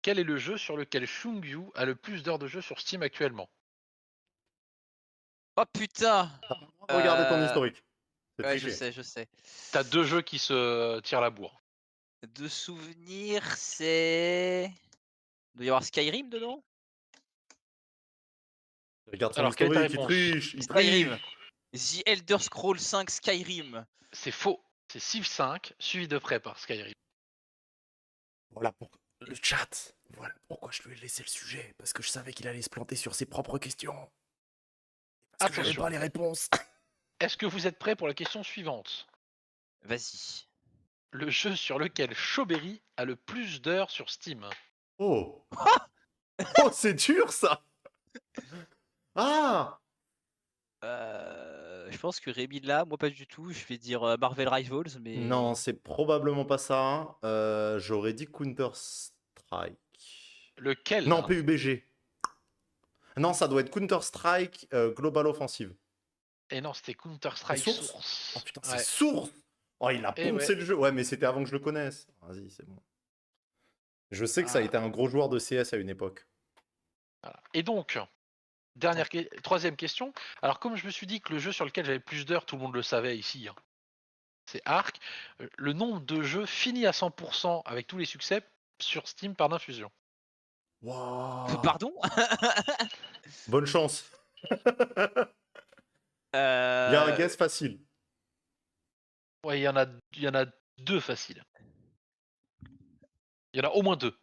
Quel est le jeu sur lequel Shungyu a le plus d'heures de jeu sur Steam actuellement? Oh putain. T'as pas le droit de regarder ton historique. C'est Ouais, je triché. sais, je sais. T'as deux jeux qui se tirent la bourre. De souvenirs, c'est. Il doit y avoir Skyrim dedans? Regarde son Alors, quelle est ta historique, il réponse? triche, il Skyrim. triche. The Elder Scrolls 5 Skyrim. C'est faux. C'est Civ 5, suivi de près par Skyrim. Voilà pour le chat. Voilà pourquoi je lui ai laissé le sujet. Parce que je savais qu'il allait se planter sur ses propres questions. Parce que j'avais Attention. pas les réponses. Est-ce que vous êtes prêts pour la question suivante? Vas-y. Le jeu sur lequel Chauberry a le plus d'heures sur Steam. Oh. Oh, c'est dur ça. Ah. Je pense que Rémi là, moi pas du tout. Je vais dire Marvel Rivals, mais. Non, c'est probablement pas ça. J'aurais dit Counter-Strike. Lequel? Non, PUBG. Non, ça doit être Counter-Strike Global Offensive. Et non, c'était C'est Counter-Strike Source. Source. Oh putain, c'est Ouais. Source. Oh, il a Eh poncé ouais. le jeu. Ouais, mais c'était avant que je le connaisse. Vas-y, c'est bon. Je sais que ça a Ah. été un gros joueur de CS à une époque. Voilà. Et donc, troisième question. Alors, comme je me suis dit que le jeu sur lequel j'avais plus d'heures, tout le monde le savait ici, hein, c'est Ark. Le nombre de jeux fini à 100% avec tous les succès sur Steam par d'infusion. Waouh. Pardon? Bonne chance. Il y a un guess facile. Ouais, il y en a deux faciles. Il y en a au moins deux.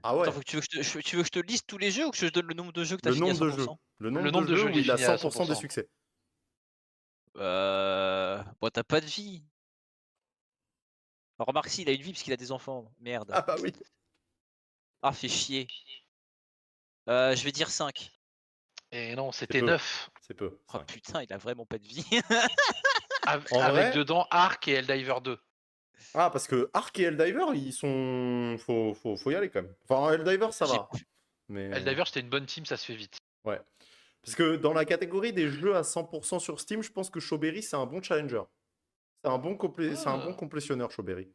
Ah ouais. Attends, tu veux que je te liste tous les jeux ou que je te donne le nombre de jeux que t'as Le fini à nombre de 100%? jeux. Le nombre de jeux où qui est il a fini à 100% des 100%. succès. Bon, t'as pas de vie. Alors, remarque, si, il a une vie parce qu'il a des enfants. Merde. Ah bah oui. Ah, fait chier. Je vais dire 5. Et non, C'est c'était peu. 9. C'est peu. Oh 5. putain, il a vraiment pas de vie. En Avec vrai. dedans Ark et Helldiver 2. Ah, parce que Ark et Helldiver, ils sont. Faut y aller quand même. Enfin, Helldiver, ça J'ai- va. Mais. Helldiver, c'était une bonne team, ça se fait vite. Ouais. Parce que dans la catégorie des jeux à 100% sur Steam, je pense que Chauberry, c'est un bon challenger. C'est un bon Ah. complétionneur, Chauberry.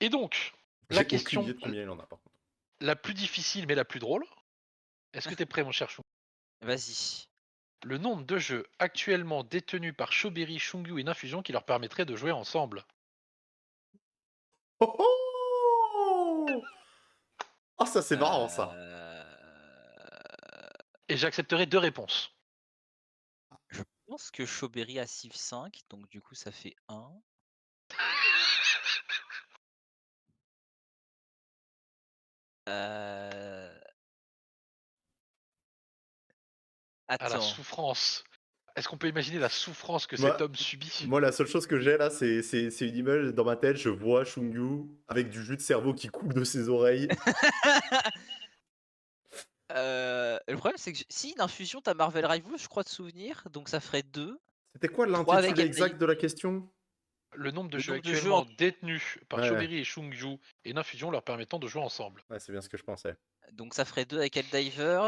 Et donc, J'ai la aucune question idée de combien il en a, par contre. la plus difficile mais la plus drôle. Est-ce que t'es prêt, mon cher Chou? Vas-y. Le nombre de jeux actuellement détenus par Chauberry, Shungyu et Infusion qui leur permettraient de jouer ensemble. Oh oh. Ah, ça, c'est marrant, ça. Et j'accepterai deux réponses. Je pense que Chauberry a Civ 5, donc du coup ça fait 1. Euh, À la Attends. souffrance. Est-ce qu'on peut imaginer la souffrance que Moi- cet homme subit? Moi, la seule chose que j'ai là, c'est une image dans ma tête. Je vois Shungyu avec du jus de cerveau qui coule de ses oreilles. Le problème, c'est que si une infusion, t'as Marvel Rivals, je crois de souvenir, donc ça ferait 2. C'était quoi 3 avec l'intitulé Eldaï. exact de la question? Le nombre de Le jeux nombre de jeux actuellement détenus par Ouais, Choberi et Shungju et une infusion leur permettant de jouer ensemble. ouais, c'est bien ce que je pensais. Donc ça ferait 2 avec Helldivers,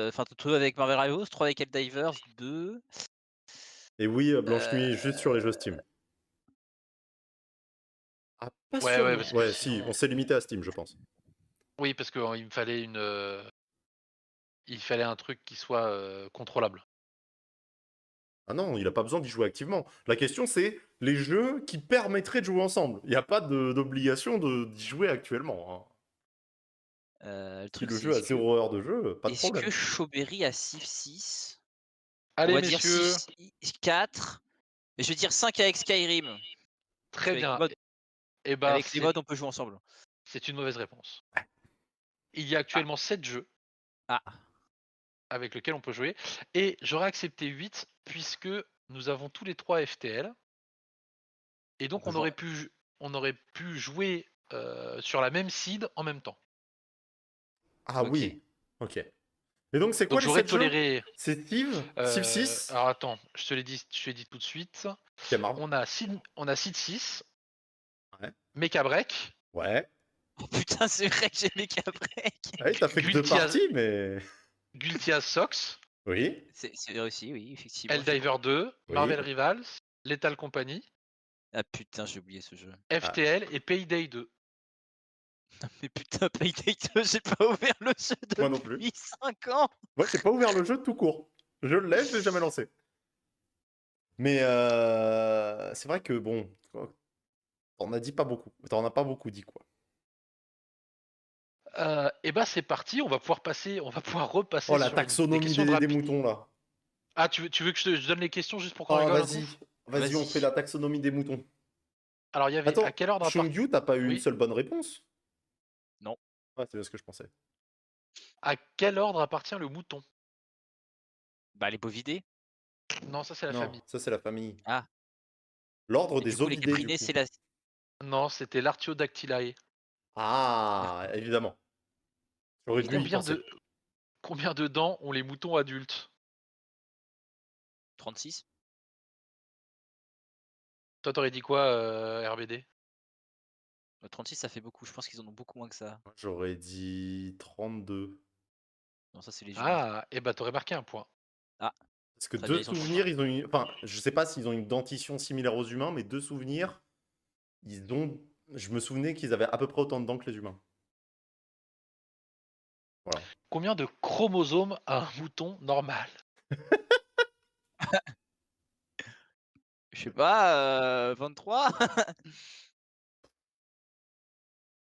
enfin 2 avec Marvel Rivals, 3 avec Helldivers, 2. Et oui, Blanche Nuit, juste sur les jeux Steam. Ah, pas Ouais, sûr. ouais, parce que Ouais, si, sinon. on s'est limité à Steam, je pense. Oui, parce qu'il me fallait il fallait un truc qui soit contrôlable. Ah non, il a pas besoin d'y jouer activement. La question, c'est les jeux qui permettraient de jouer ensemble. Il n'y a pas d'obligation d'y jouer actuellement, hein. Le Si truc, le c'est jeu a 0 heure de jeu, pas de est-ce que problème. Choberi a Civ 6? On Allez, va dire messieurs, Civ 4. Et je vais dire 5 avec Skyrim. Parce très qu'avec les bien. mods, Et ben, avec les mods, on peut jouer ensemble. c'est une mauvaise réponse. Il y a actuellement 7 jeux Ah, avec lesquels on peut jouer. Et j'aurais accepté 8 puisque nous avons tous les 3 FTL. Et donc on aurait pu jouer sur la même seed en même temps. Ah ok. oui, ok. Et donc, c'est quoi Donc les j'aurais 7 jeux? toléré. C'est Civ, Civ 6, Alors attends, je te l'ai dit tout de suite. qui est marrant. On a Seed 6, Ouais. Mecha Break, Oh putain, c'est vrai que j'ai mes break. Ouais, t'as fait que 2 Guilty as, parties, mais. Guilty as Sox, Oui, C'est vrai aussi, oui, effectivement. Helldiver 2, Marvel oui. Rivals, Lethal Company, Ah putain, j'ai oublié ce jeu. Ah, FTL et Payday 2. Mais putain, Payday 2, j'ai pas ouvert le jeu moi non plus. depuis 5 ans. Moi, j'ai pas ouvert le jeu tout court. Je l'ai, je l'ai jamais lancé. Mais c'est vrai que bon, t'en as dit pas beaucoup. T'en as pas beaucoup dit, quoi. Et bah c'est parti, on va pouvoir repasser Oh, la sur des taxonomie questions de des rapidité. moutons, là. Ah, tu veux que je donne les questions juste pour qu'on Oh, rigole un coup? vas-y. Vas-y, on fait Vas-y. la taxonomie des moutons. Alors il y avait à Attends, quel ordre Shungyu, t'as pas eu une Oui. seule bonne réponse? Non. Ouais, c'est bien ce que je pensais. À quel ordre appartient le mouton? Bah, les bovidés. Non, ça c'est la Non, famille. ça, c'est la famille. Ah. L'ordre Et du des coup, les ovidés, du caprinés, coup. c'est la. Non, c'était l'Artiodactylae. Ah, évidemment. J'aurais dû y Évidemment. penser. Combien de dents ont les moutons adultes? 36. Toi, t'aurais dit quoi, RBD? 36, ça fait beaucoup. Je pense qu'ils en ont beaucoup moins que ça. J'aurais dit 32. Non, ça, c'est les humains. Ah, et bah t'aurais marqué un point. Ah, Parce que très bien, deux ils ont le souvenirs, ils ont une. Enfin, je sais pas s'ils ont une dentition similaire aux humains, mais deux souvenirs, ils ont. Je me souvenais qu'ils avaient à peu près autant de dents que les humains. Voilà. Combien de chromosomes a un mouton normal? Je sais pas, 23.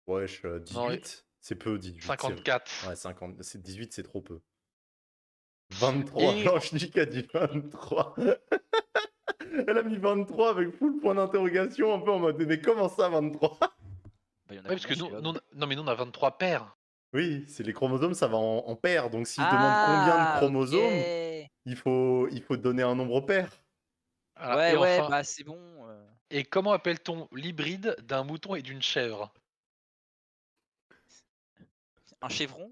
Wesh, Non, 18? C'est peu, 18. 54. Ouais, 50. 18, c'est trop peu. 23. Et Non, je dis qu'elle dit 23. Elle a mis 23 avec full point d'interrogation, un peu en mode mais comment ça 23? Bah, il y en a ouais, parce que combien, celui-là non, mais nous on a 23 paires. Oui, c'est les chromosomes, ça va en paires. Donc s'il demande combien de Ah, chromosomes, ok. il faut donner un nombre pair. Voilà. Ouais, Et ouais, enfin, bah, c'est bon. et comment appelle-t-on l'hybride d'un mouton et d'une chèvre? Un chevron.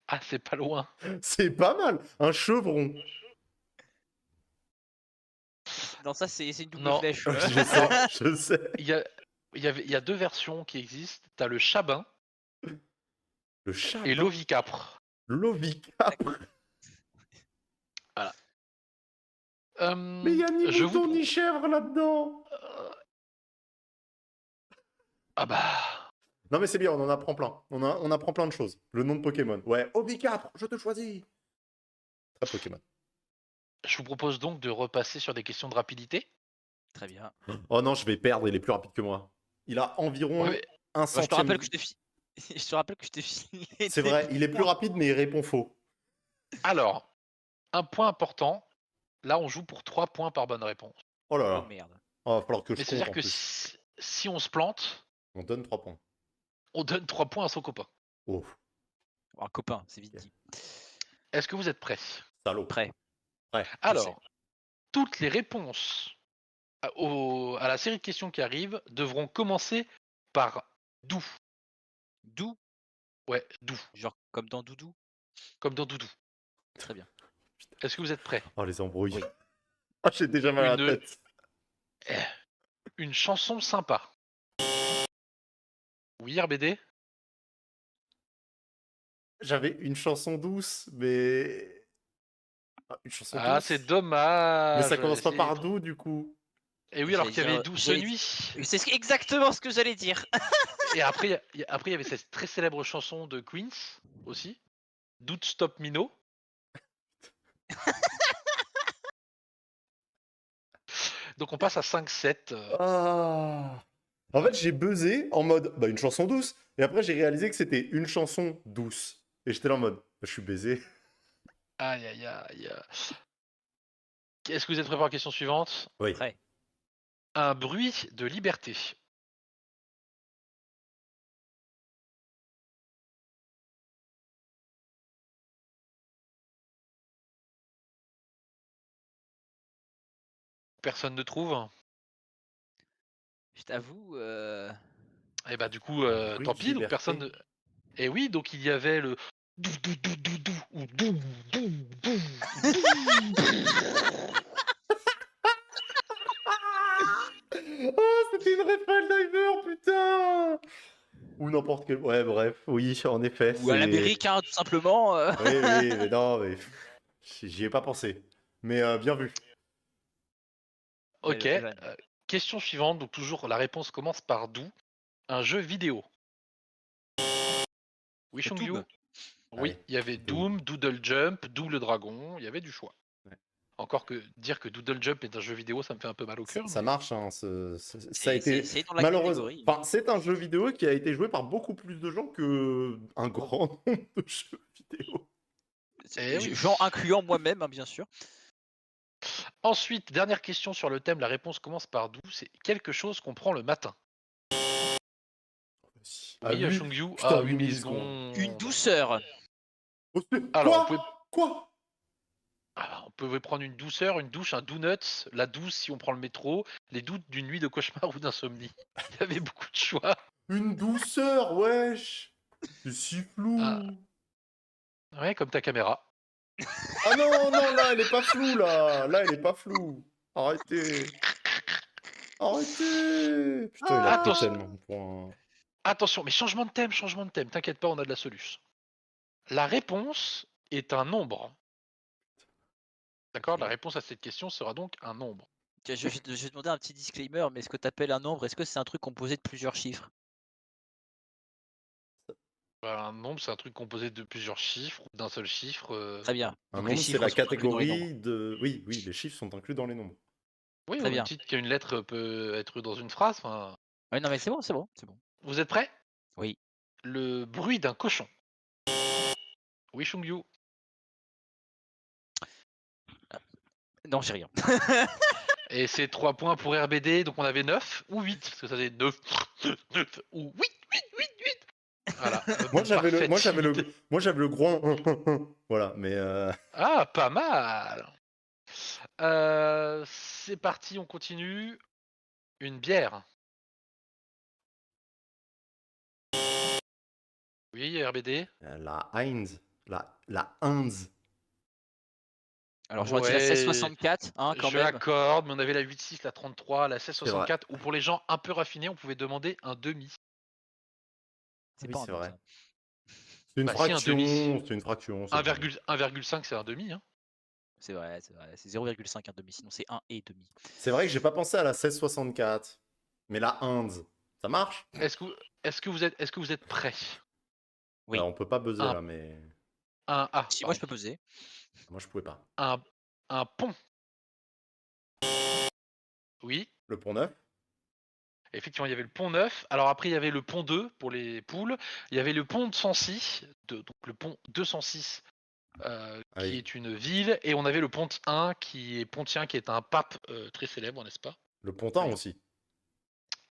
Ah, c'est pas loin. C'est pas mal. Un chevron. Non, ça, c'est une double Non, flèche. Je sais, je sais. il y a deux versions qui existent. T'as le chabin Le et chabin. l'ovicapre. L'ovicapre. Voilà. Mais il y a ni Je vous mouton pro- ni chèvre là-dedans. Ah bah. Non mais c'est bien, on en apprend plein. On apprend plein de choses. Le nom de Pokémon. Ouais, Ovicapre, je te choisis. Très Pokémon. Je vous propose donc de repasser sur des questions de rapidité. Très bien. Oh non, je vais perdre, il est plus rapide que moi. Il a environ Ouais, un Bah, je te rappelle centième. que je t'ai je te rappelle que je t'ai filé. C'est vrai, il est plus rapide mais il répond faux. alors, un point important. Là, on joue pour 3 points par bonne réponse. Oh là Oh là. merde. Oh, va falloir que je Mais compte c'est-à-dire en que plus. si on se plante, On donne 3 points. on donne 3 points à son copain. Oh, Un copain, c'est vite Ok. dit. Est-ce que vous êtes prêts? salaud. Prêt. Ouais. Alors, toutes les réponses à la série de questions qui arrivent devront commencer par d'où. D'où? Ouais, d'où, Genre comme dans Doudou. comme dans Doudou. Très bien. Est-ce que vous êtes prêts? Oh, les embrouilles. Oui. Ah, j'ai déjà mal à la Une- tête. Une chanson sympa. Oui, RBD? J'avais une chanson douce, mais... Ah, une chanson Ah, douce. c'est Mais dommage. ça commence pas C'est- par d'où, du coup? Et oui, alors J'allais qu'il y avait dire- Douce j'allais- Nuit. C'est exactement ce que j'allais dire. Et après, il y avait cette très célèbre chanson de Queens aussi. Don't Stop Mino. Donc on passe à 5-7. Ah. En fait, j'ai buzzé en mode, bah, une chanson douce. Et après, j'ai réalisé que c'était une chanson douce. Et j'étais là en mode, bah, je suis baisé. Aïe aïe aïe. Est-ce que vous êtes prêts pour la question suivante? Oui. Prêt. Un bruit de liberté. Personne ne trouve? Je t'avoue. Et bah du coup, Un bruit tant de pis, donc liberté. personne ne... Et oui, donc il y avait le... Dou, dou, dou, dou, dou, ou dou, dou, dou, dou. Oh, c'était une Rafale Diver, putain! Ou n'importe quel. Ouais, bref, oui, en effet. Ou à l'Amérique, hein, tout simplement. Oui, oui, mais non, mais j'y ai pas pensé. Mais bien vu. Ok, Belle vanne. question suivante, donc toujours la réponse commence par d'où? Un jeu vidéo. Oui, Shongyu? Doom. Oui, Allez, il y avait Doom. Doom, Doodle Jump, Double Dragon, il y avait du choix. Ouais. Encore que dire que Doodle Jump est un jeu vidéo, ça me fait un peu mal au cœur. Ça Mais... marche, hein, ça a été C'est dans la malheureusement. catégorie. Enfin, c'est un jeu vidéo qui a été joué par beaucoup plus de gens que un grand nombre de jeux vidéo. Eh oui. Genre incluant moi-même, hein, bien sûr. Ensuite, dernière question sur le thème, la réponse commence par d'où? C'est quelque chose qu'on prend le matin. Ah Oui, oui, Shongyu, putain, 8 8 millisecondes. Une douceur. Oh, Alors, Quoi? on pouvait prendre une douceur, une douche, un donuts, la douce si on prend le métro, les doutes d'une nuit de cauchemar ou d'insomnie. Il y avait beaucoup de choix. Une douceur, wesh! C'est si flou! Ah. Ouais, comme ta caméra. Ah non, non, là, elle est pas floue, là! Là, elle est pas floue! Arrêtez! Arrêtez! Putain, il a pris Attention, tellement de points. attention, mais changement de thème, t'inquiète pas, on a de la solution. La réponse est un nombre. D'accord? La réponse à cette question sera donc un nombre. Tiens, je vais demander un petit disclaimer, mais ce que tu appelles un nombre, est-ce que c'est un truc composé de plusieurs chiffres? Un nombre, c'est un truc composé de plusieurs chiffres ou d'un seul chiffre. Très bien. Un Donc les nombre, c'est chiffres la sont inclus dans les nombres. catégorie de... Oui, oui, les chiffres sont inclus dans les nombres. Oui, Très au même bien. titre qu'une lettre peut être dans une phrase. Enfin... Ouais, non, mais c'est bon, c'est bon, c'est bon. Vous êtes prêts? Oui. Le bruit d'un cochon. Oui, Shungyu. Non, j'ai rien. Et c'est 3 points pour RBD, donc on avait 9 ou 8, parce que ça faisait 9, 9 ou 8. Voilà. Moi, j'avais le... parfaite Moi, j'avais imité. le groin. Voilà, mais... Ah, pas mal. C'est parti, on continue. Une bière. Oui, RBD. La Heinz. La Heinz. Alors j'aurais dit la Ouais, 1664, hein, quand je même. l'accorde, mais on avait la 8-6, la 33, la C'est 1664, ou pour les gens un peu raffinés, on pouvait demander un demi. C'est Oui, pas un c'est nom, vrai. ça. C'est une Bah si, un demi. fraction. C'est une fraction. c'est vrai. 1,5, c'est un demi. Hein. C'est vrai, c'est vrai. C'est 0,5 un demi, sinon c'est 1 et demi. C'est vrai que j'ai pas pensé à la 1664. Mais la Heinz. Ça marche? Est-ce que vous êtes prêts? Oui. Alors, on peut pas buzzer Un- là, mais... Si, moi je peux poser. Moi, je pouvais pas. un pont. Oui, Le pont neuf? effectivement, il y avait le pont 9. Alors après, il y avait le pont 2 pour les poules. Il y avait le pont de 106, donc le pont 206, Ah qui oui. est une ville. Et on avait le pont 1, qui est Pontien, qui est un pape très célèbre, n'est-ce pas? Le pontin Oui. aussi.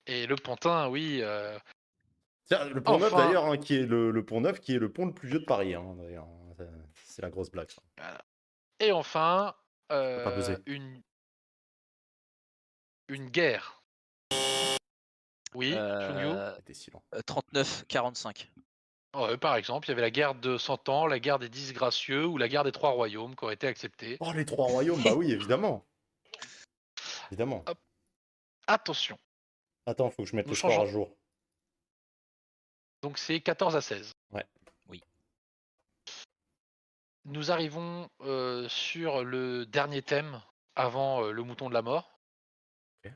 Et le Pontin, oui, Tiens, le pont neuf Enfin, d'ailleurs, hein, qui est le pont neuf, qui est le pont le plus vieux de Paris, hein, d'ailleurs. C'est la grosse blague, ça. voilà. Et enfin, Je peux pas buzzer. une guerre. Oui, Chungyu. C'était silent. 39-45. Ouais, par exemple, il y avait la guerre de 100 ans, la guerre des disgracieux ou la guerre des trois royaumes qui auraient été acceptées. Oh, les trois royaumes, bah oui, évidemment. Évidemment. Hop. Attention, Attends, faut que je mette nous le score changeons. à jour. Donc c'est 14-16. Ouais. Oui. Nous arrivons sur le dernier thème avant le mouton de la mort. Ok.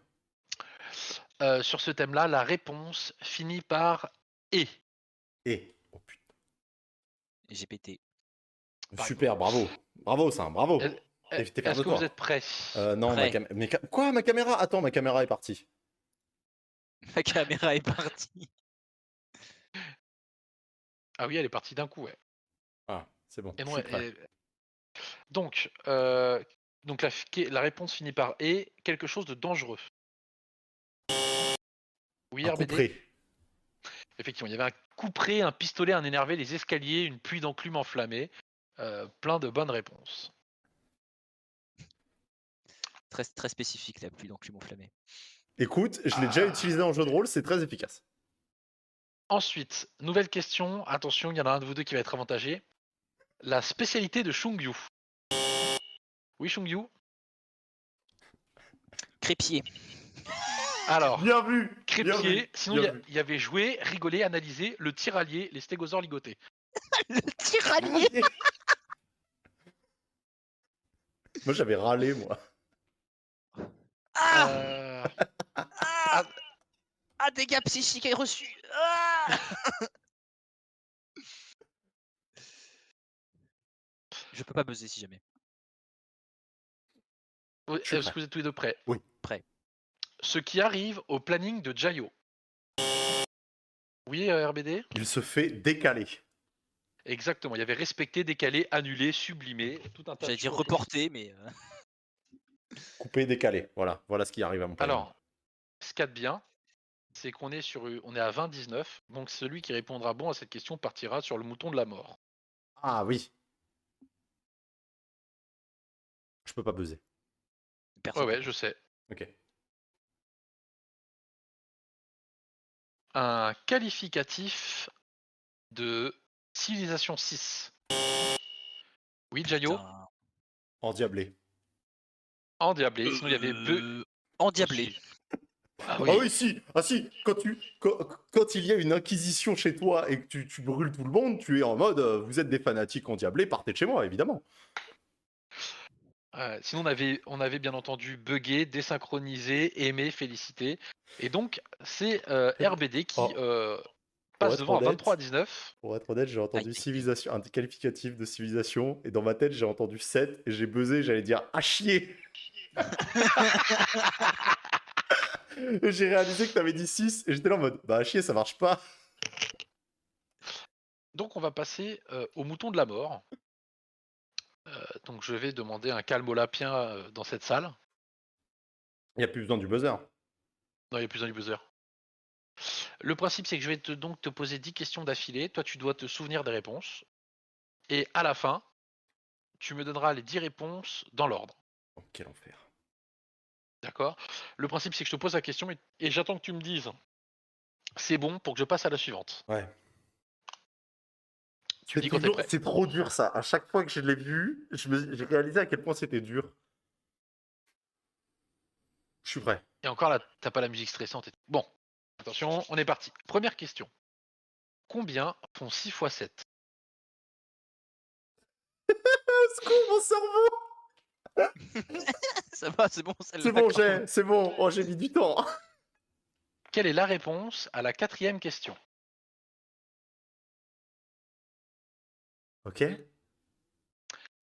Sur ce thème-là, la réponse finit par et. Et. Oh putain. GPT. Par Super, bravo. Bravo, ça, bravo. Est- T'es fier Est-ce de que vous toi. êtes prêts? Non, Prêt. Quoi, ma caméra? Attends, ma caméra est partie. Ma caméra est partie. Ah oui, elle est partie d'un coup, ouais. Ah, c'est bon, Et je non, suis prêt. Donc, la réponse finit par et quelque chose de dangereux. Oui, Un coup RBD. près. Effectivement, il y avait un couperet, un pistolet, un énervé, les escaliers, une pluie d'enclume enflammée. Plein de bonnes réponses. Très, très spécifique la pluie d'enclume enflammée. Écoute, je l'ai déjà utilisé en jeu de rôle, c'est très efficace. Ensuite, nouvelle question. Attention, il y en a un de vous deux qui va être avantagé. La spécialité de Chungyu. Oui, Chungyu. Crépier. Alors, Bien vu. Bien crépier. vu. Sinon, Bien vu. il y avait joué, rigolé, analysé, le tiralier, les stégosaures ligotés. Le tiranier. Moi, j'avais râlé, moi. Ah, Euh, ah, ah, ah, dégâts psychiques reçus. Ah. Je peux pas buzzer si jamais. Je suis Est-ce prêt. que vous êtes tous les deux prêts? Oui. Prêt. Ce qui arrive au planning de Jayo. Oui, RBD. Il se fait décaler. Exactement. Il y avait respecté, décalé, annulé, sublimé, tout un tas de J'allais dire choses. reporter, mais Coupé, décalé. Voilà. Voilà ce qui arrive à mon planning. Alors, ce qu'il y a de bien, c'est qu'on est on est à 20-19. Donc celui qui répondra bon à cette question partira sur le mouton de la mort. Ah oui. Je peux pas buzzer. Ouais, personne. ouais, je sais. Ok. Un qualificatif de civilisation 6. Oui, Jayo. Putain. Endiablé. Endiablé. Sinon, il y avait Endiablé. aussi. Ah Ah oui. oui, si. Ah si. Quand il y a une inquisition chez toi et que tu brûles tout le monde, tu es en mode vous êtes des fanatiques endiablés, partez de chez moi, évidemment. Sinon, on avait bien entendu buggé, désynchronisé, aimé, félicité. Et donc, c'est RBD qui Oh, pour passe être devant à 23 à honnête, 19. j'ai Aïe, entendu aïe, aïe. civilisation, un qualificatif de civilisation, et dans ma tête, j'ai entendu 7, et j'ai buzzé, j'allais dire à chier. Et j'ai réalisé que t'avais dit 6, et j'étais là en mode bah à chier, ça marche pas. Donc, on va passer au mouton de la mort. Donc, je vais demander un calme olapien dans cette salle. Il n'y a plus besoin du buzzer. Non, il n'y a plus un du buzzer. Le principe, c'est que je vais donc te poser 10 questions d'affilée. Toi, tu dois te souvenir des réponses. Et à la fin, tu me donneras les 10 réponses dans l'ordre. Oh, quel enfer. D'accord? Le principe, c'est que je te pose la question et j'attends que tu me dises c'est bon pour que je passe à la suivante. Ouais. Tu me dis quand t'es prêt. C'est trop dur ça. À chaque fois que je l'ai vu, j'ai réalisé à quel point c'était dur. Je suis prêt. Et encore là, t'as pas la musique stressante. Bon, attention, on est parti. Première question. Combien font 6 x 7? Au secours, mon cerveau. Ça va, c'est bon, celle-là. C'est bon, quand même. c'est bon. Oh, j'ai mis du temps. Quelle est la réponse à la quatrième question? Ok.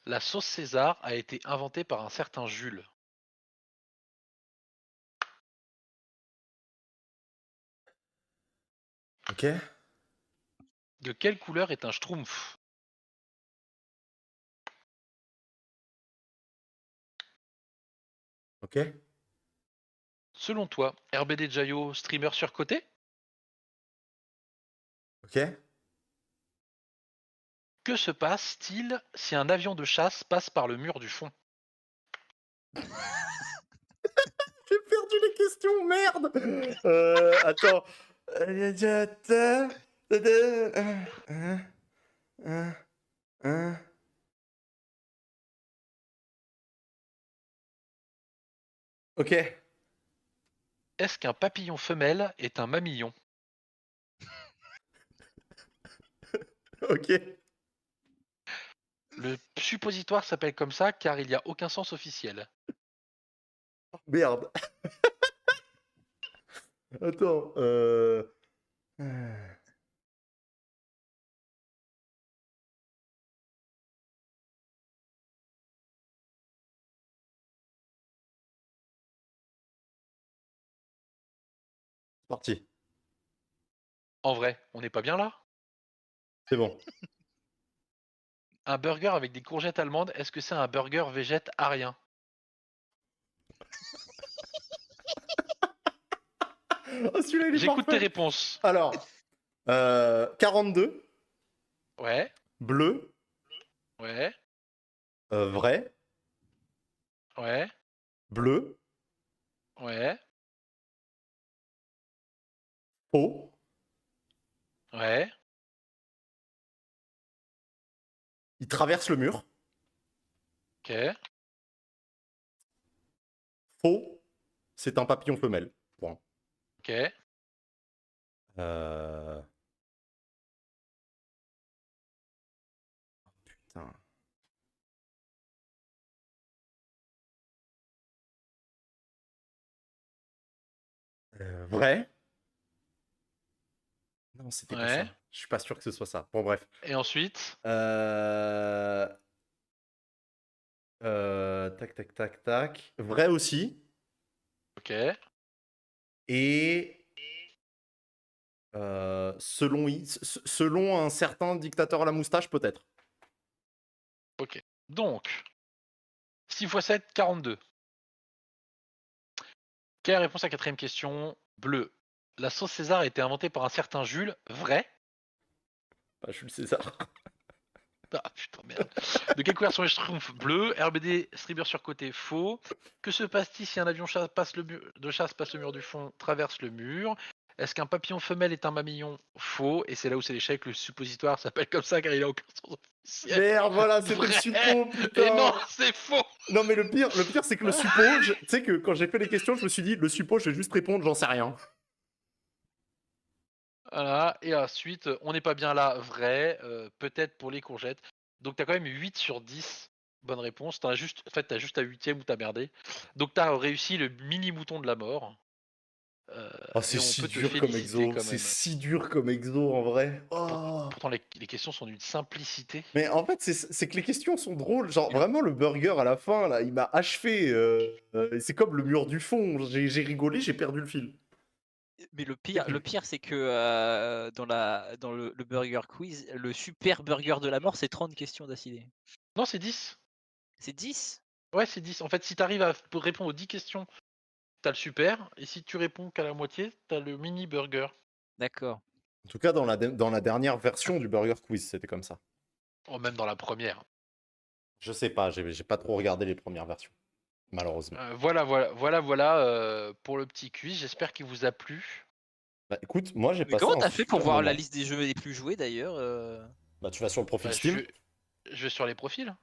La sauce César a été inventée par un certain Jules. Ok. De quelle couleur est un schtroumpf? Ok. Selon toi, RBD Jayo, streamer surcoté? Ok. Que se passe-t-il si un avion de chasse passe par le mur du fond? J'ai perdu les questions, merde. Attends. Ok. Est-ce qu'un papillon femelle est un mamillon? Ok. Le suppositoire s'appelle comme ça car il n'y a aucun sens officiel. Merde. Attends. C'est parti. En vrai, on n'est pas bien là? C'est bon. Un burger avec des courgettes allemandes, est-ce que c'est un burger végétarien? Oh, celui-là, il est J'écoute tes parfait. réponses. Alors, 42, Ouais, bleu, ouais, vrai, ouais, bleu, ouais, faux, ouais. il traverse le mur, Ok. faux, c'est un papillon femelle. Point. Ok. Euh... Putain. Vrai? Non, c'était pas Ouais. ça. Je suis pas sûr que ce soit ça. Bon, bref. Et ensuite? Euh... Tac, tac, tac, tac. Vrai aussi. Ok. Et selon un certain dictateur à la moustache, peut-être. Ok. Donc, 6 x 7, 42. Quelle est la réponse à la quatrième question? Bleu. La sauce César a été inventée par un certain Jules. Vrai? Pas Jules César. Ah putain, merde. De quelle couleur sont les schtroumpfs? Bleu. RBD, Stribur sur côté. Faux. Que se passe-t-il si un avion de chasse passe le mur du fond, traverse le mur? Est-ce qu'un papillon femelle est un mamillon? Faux. Et c'est là où c'est l'échec. Le suppositoire s'appelle comme ça car il a aucun sens officiel. Merde, voilà, c'était le Vrai. suppo, Et non, putain. c'est faux. Non, mais le pire, c'est que le suppo, tu sais que quand j'ai fait les questions, je me suis dit, le suppo, je vais juste répondre, j'en sais rien. Voilà. Et ensuite, on n'est pas bien là. Vrai. Peut-être pour les courgettes. Donc t'as quand même 8 sur 10. Bonne réponse. En fait, t'as juste à 8ème où t'as merdé. Donc t'as réussi le mini mouton de la mort. Oh, Et c'est on si peut te dur comme féliciter exo. quand C'est même. si dur comme exo, en vrai. Oh. Pourtant, les questions sont d'une simplicité. Mais en fait, c'est que les questions sont drôles. Genre, Et le- vraiment, le burger à la fin, là, il m'a achevé. C'est comme le mur du fond. J'ai rigolé, j'ai perdu le fil. Mais le pire, c'est que dans le Burger Quiz, le super burger de la mort, c'est 30 questions d'affilée. Non, c'est 10. C'est 10? Ouais, c'est 10. En fait, si t'arrives à répondre aux 10 questions, t'as le super. Et si tu réponds qu'à la moitié, t'as le mini burger. D'accord. En tout cas, dans la dernière version du Burger Quiz, c'était comme ça. Oh, même dans la première. Je sais pas, j'ai pas trop regardé les premières versions, malheureusement. Voilà, pour le petit quiz. J'espère qu'il vous a plu. Bah écoute, moi j'ai Mais passé comment un t'as fait pour super voir la moment. liste des jeux les plus joués d'ailleurs Bah tu vas sur le profil Bah, Steam. je vais sur les profils.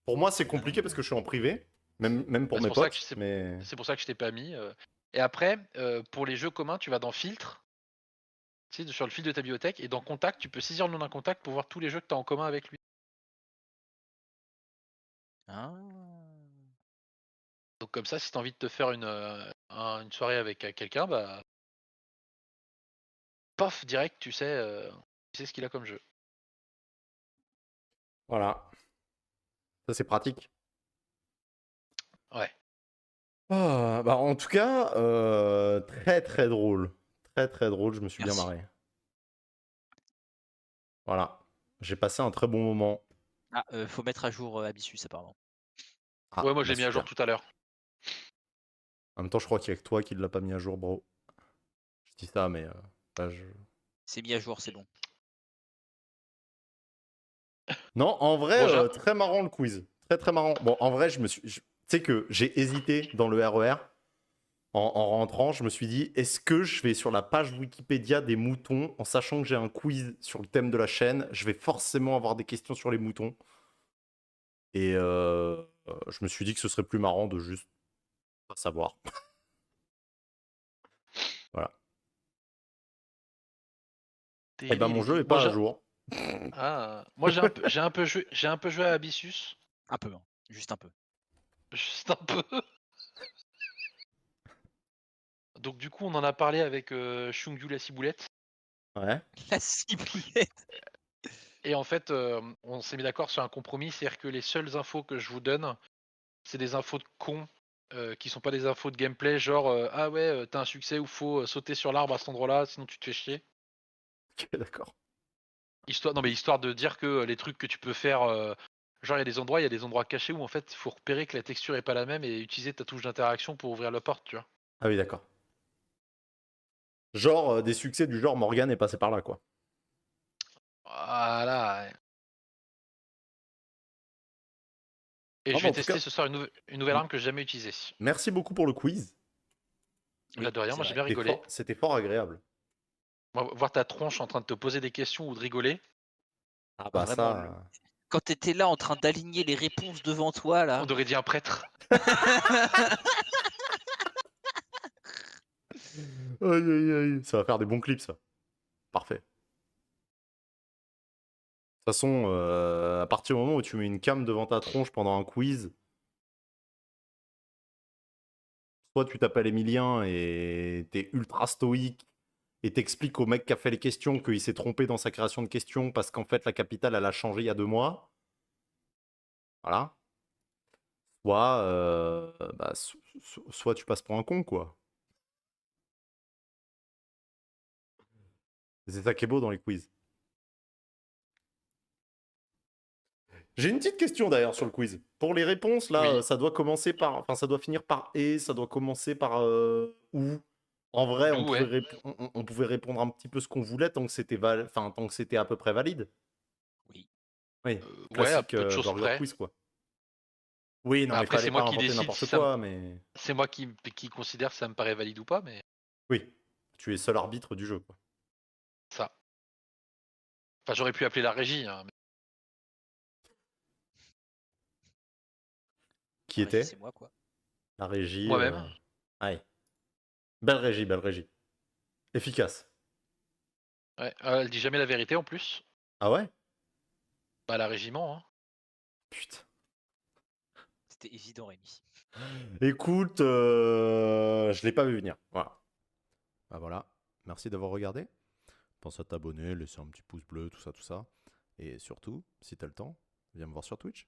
Pour moi c'est Ah non. compliqué parce que je suis en privé, même pour Bah, mes potes, mais... c'est pour ça que je t'ai pas mis. Et après, pour les jeux communs, tu vas dans filtre, tu sais, sur le fil de ta bibliothèque, et dans contact, tu peux saisir le nom d'un contact pour voir tous les jeux que tu as en commun avec lui. Ah. Donc comme ça, si tu as envie de te faire une soirée avec quelqu'un, bah paf, direct, tu sais ce qu'il a comme jeu. Voilà, ça c'est pratique. Ouais. Ah, bah en tout cas, très très drôle. Très très drôle, je me suis bien Merci. marré. Voilà, j'ai passé un très bon moment. Ah, faut mettre à jour Abyssus apparemment. Ah, Ouais, moi je bah l'ai mis à jour super. tout à l'heure. En même temps, je crois qu'il y a que toi qui l'a pas mis à jour, bro. Je dis ça, mais... bah, C'est mis à jour, c'est bon. Non, en vrai, Roger très marrant le quiz. Très très marrant. Bon, en vrai, tu sais que j'ai hésité dans le RER. En rentrant, je me suis dit, est-ce que je vais sur la page Wikipédia des moutons, en sachant que j'ai un quiz sur le thème de la chaîne, je vais forcément avoir des questions sur les moutons. Et je me suis dit que ce serait plus marrant de juste pas savoir. Voilà. Et ben mon jeu est Moi, pas à jour. moi j'ai un peu joué à Abyssus. Un peu, hein. Juste un peu. Juste un peu. Donc du coup on en a parlé avec Shungyu la ciboulette. Ouais. La ciboulette. Et en fait on s'est mis d'accord sur un compromis, c'est-à-dire que les seules infos que je vous donne, c'est des infos de cons. Qui sont pas des infos de gameplay, genre ah ouais t'as un succès ou faut sauter sur l'arbre à cet endroit-là, sinon tu te fais chier. Ok, d'accord. Histoire de dire que les trucs que tu peux faire, genre il y a des endroits cachés où en fait il faut repérer que la texture est pas la même et utiliser ta touche d'interaction pour ouvrir la porte, tu vois. Ah oui, d'accord. Genre des succès du genre Morgan est passé par là, quoi. Voilà. Ouais. Et Ah, je bah, vais en tout cas, tester ce soir une nouvelle arme que j'ai jamais utilisée. merci beaucoup pour le quiz. Oui, Là de rien, c'est moi j'ai vrai. bien rigolé. C'était fort agréable. Moi, voir ta tronche en train de te poser des questions ou de rigoler, Ah bah Vraiment, ça. quand t'étais là en train d'aligner les réponses devant toi, là. on aurait dit un prêtre. Aïe, aïe, aïe. Ça va faire des bons clips, ça. Parfait. De toute façon, à partir du moment où tu mets une cam devant ta tronche pendant un quiz, soit tu t'appelles Emilien et t'es ultra stoïque et t'expliques au mec qui a fait les questions qu'il s'est trompé dans sa création de questions parce qu'en fait la capitale elle a changé il y a 2 mois. Voilà. Soit, bah, soit tu passes pour un con, quoi. C'est ça qui est beau dans les quiz. J'ai une petite question d'ailleurs sur le quiz. Pour les réponses, là, Oui. ça doit commencer par. Enfin, ça doit finir par et, ça doit commencer par ou. En vrai, D'où ouais. on pouvait répondre un petit peu ce qu'on voulait tant que c'était enfin, tant que c'était à peu près valide. Oui. Oui, Ouais, à classique peu de choses burger près. quiz, quoi. Oui, non, Mais mais après fallait c'est pas moi qui inventer décide si n'importe ça me... quoi, mais. C'est moi qui considère si ça me paraît valide ou pas, mais Oui, tu es seul arbitre du jeu, quoi. ça. Enfin j'aurais pu appeler la régie, hein, mais Qui La régie, était c'est moi, quoi. la régie. moi-même. Ouais. Belle régie, belle régie. Efficace. Ouais. Elle dit jamais la vérité en plus. Ah ouais? Bah la régiment, hein. Putain. C'était évident, Rémi. Écoute, je l'ai pas vu venir. Voilà. Bah voilà. Merci d'avoir regardé. Pense à t'abonner, laisser un petit pouce bleu, tout ça, tout ça. Et surtout, si t'as le temps, viens me voir sur Twitch.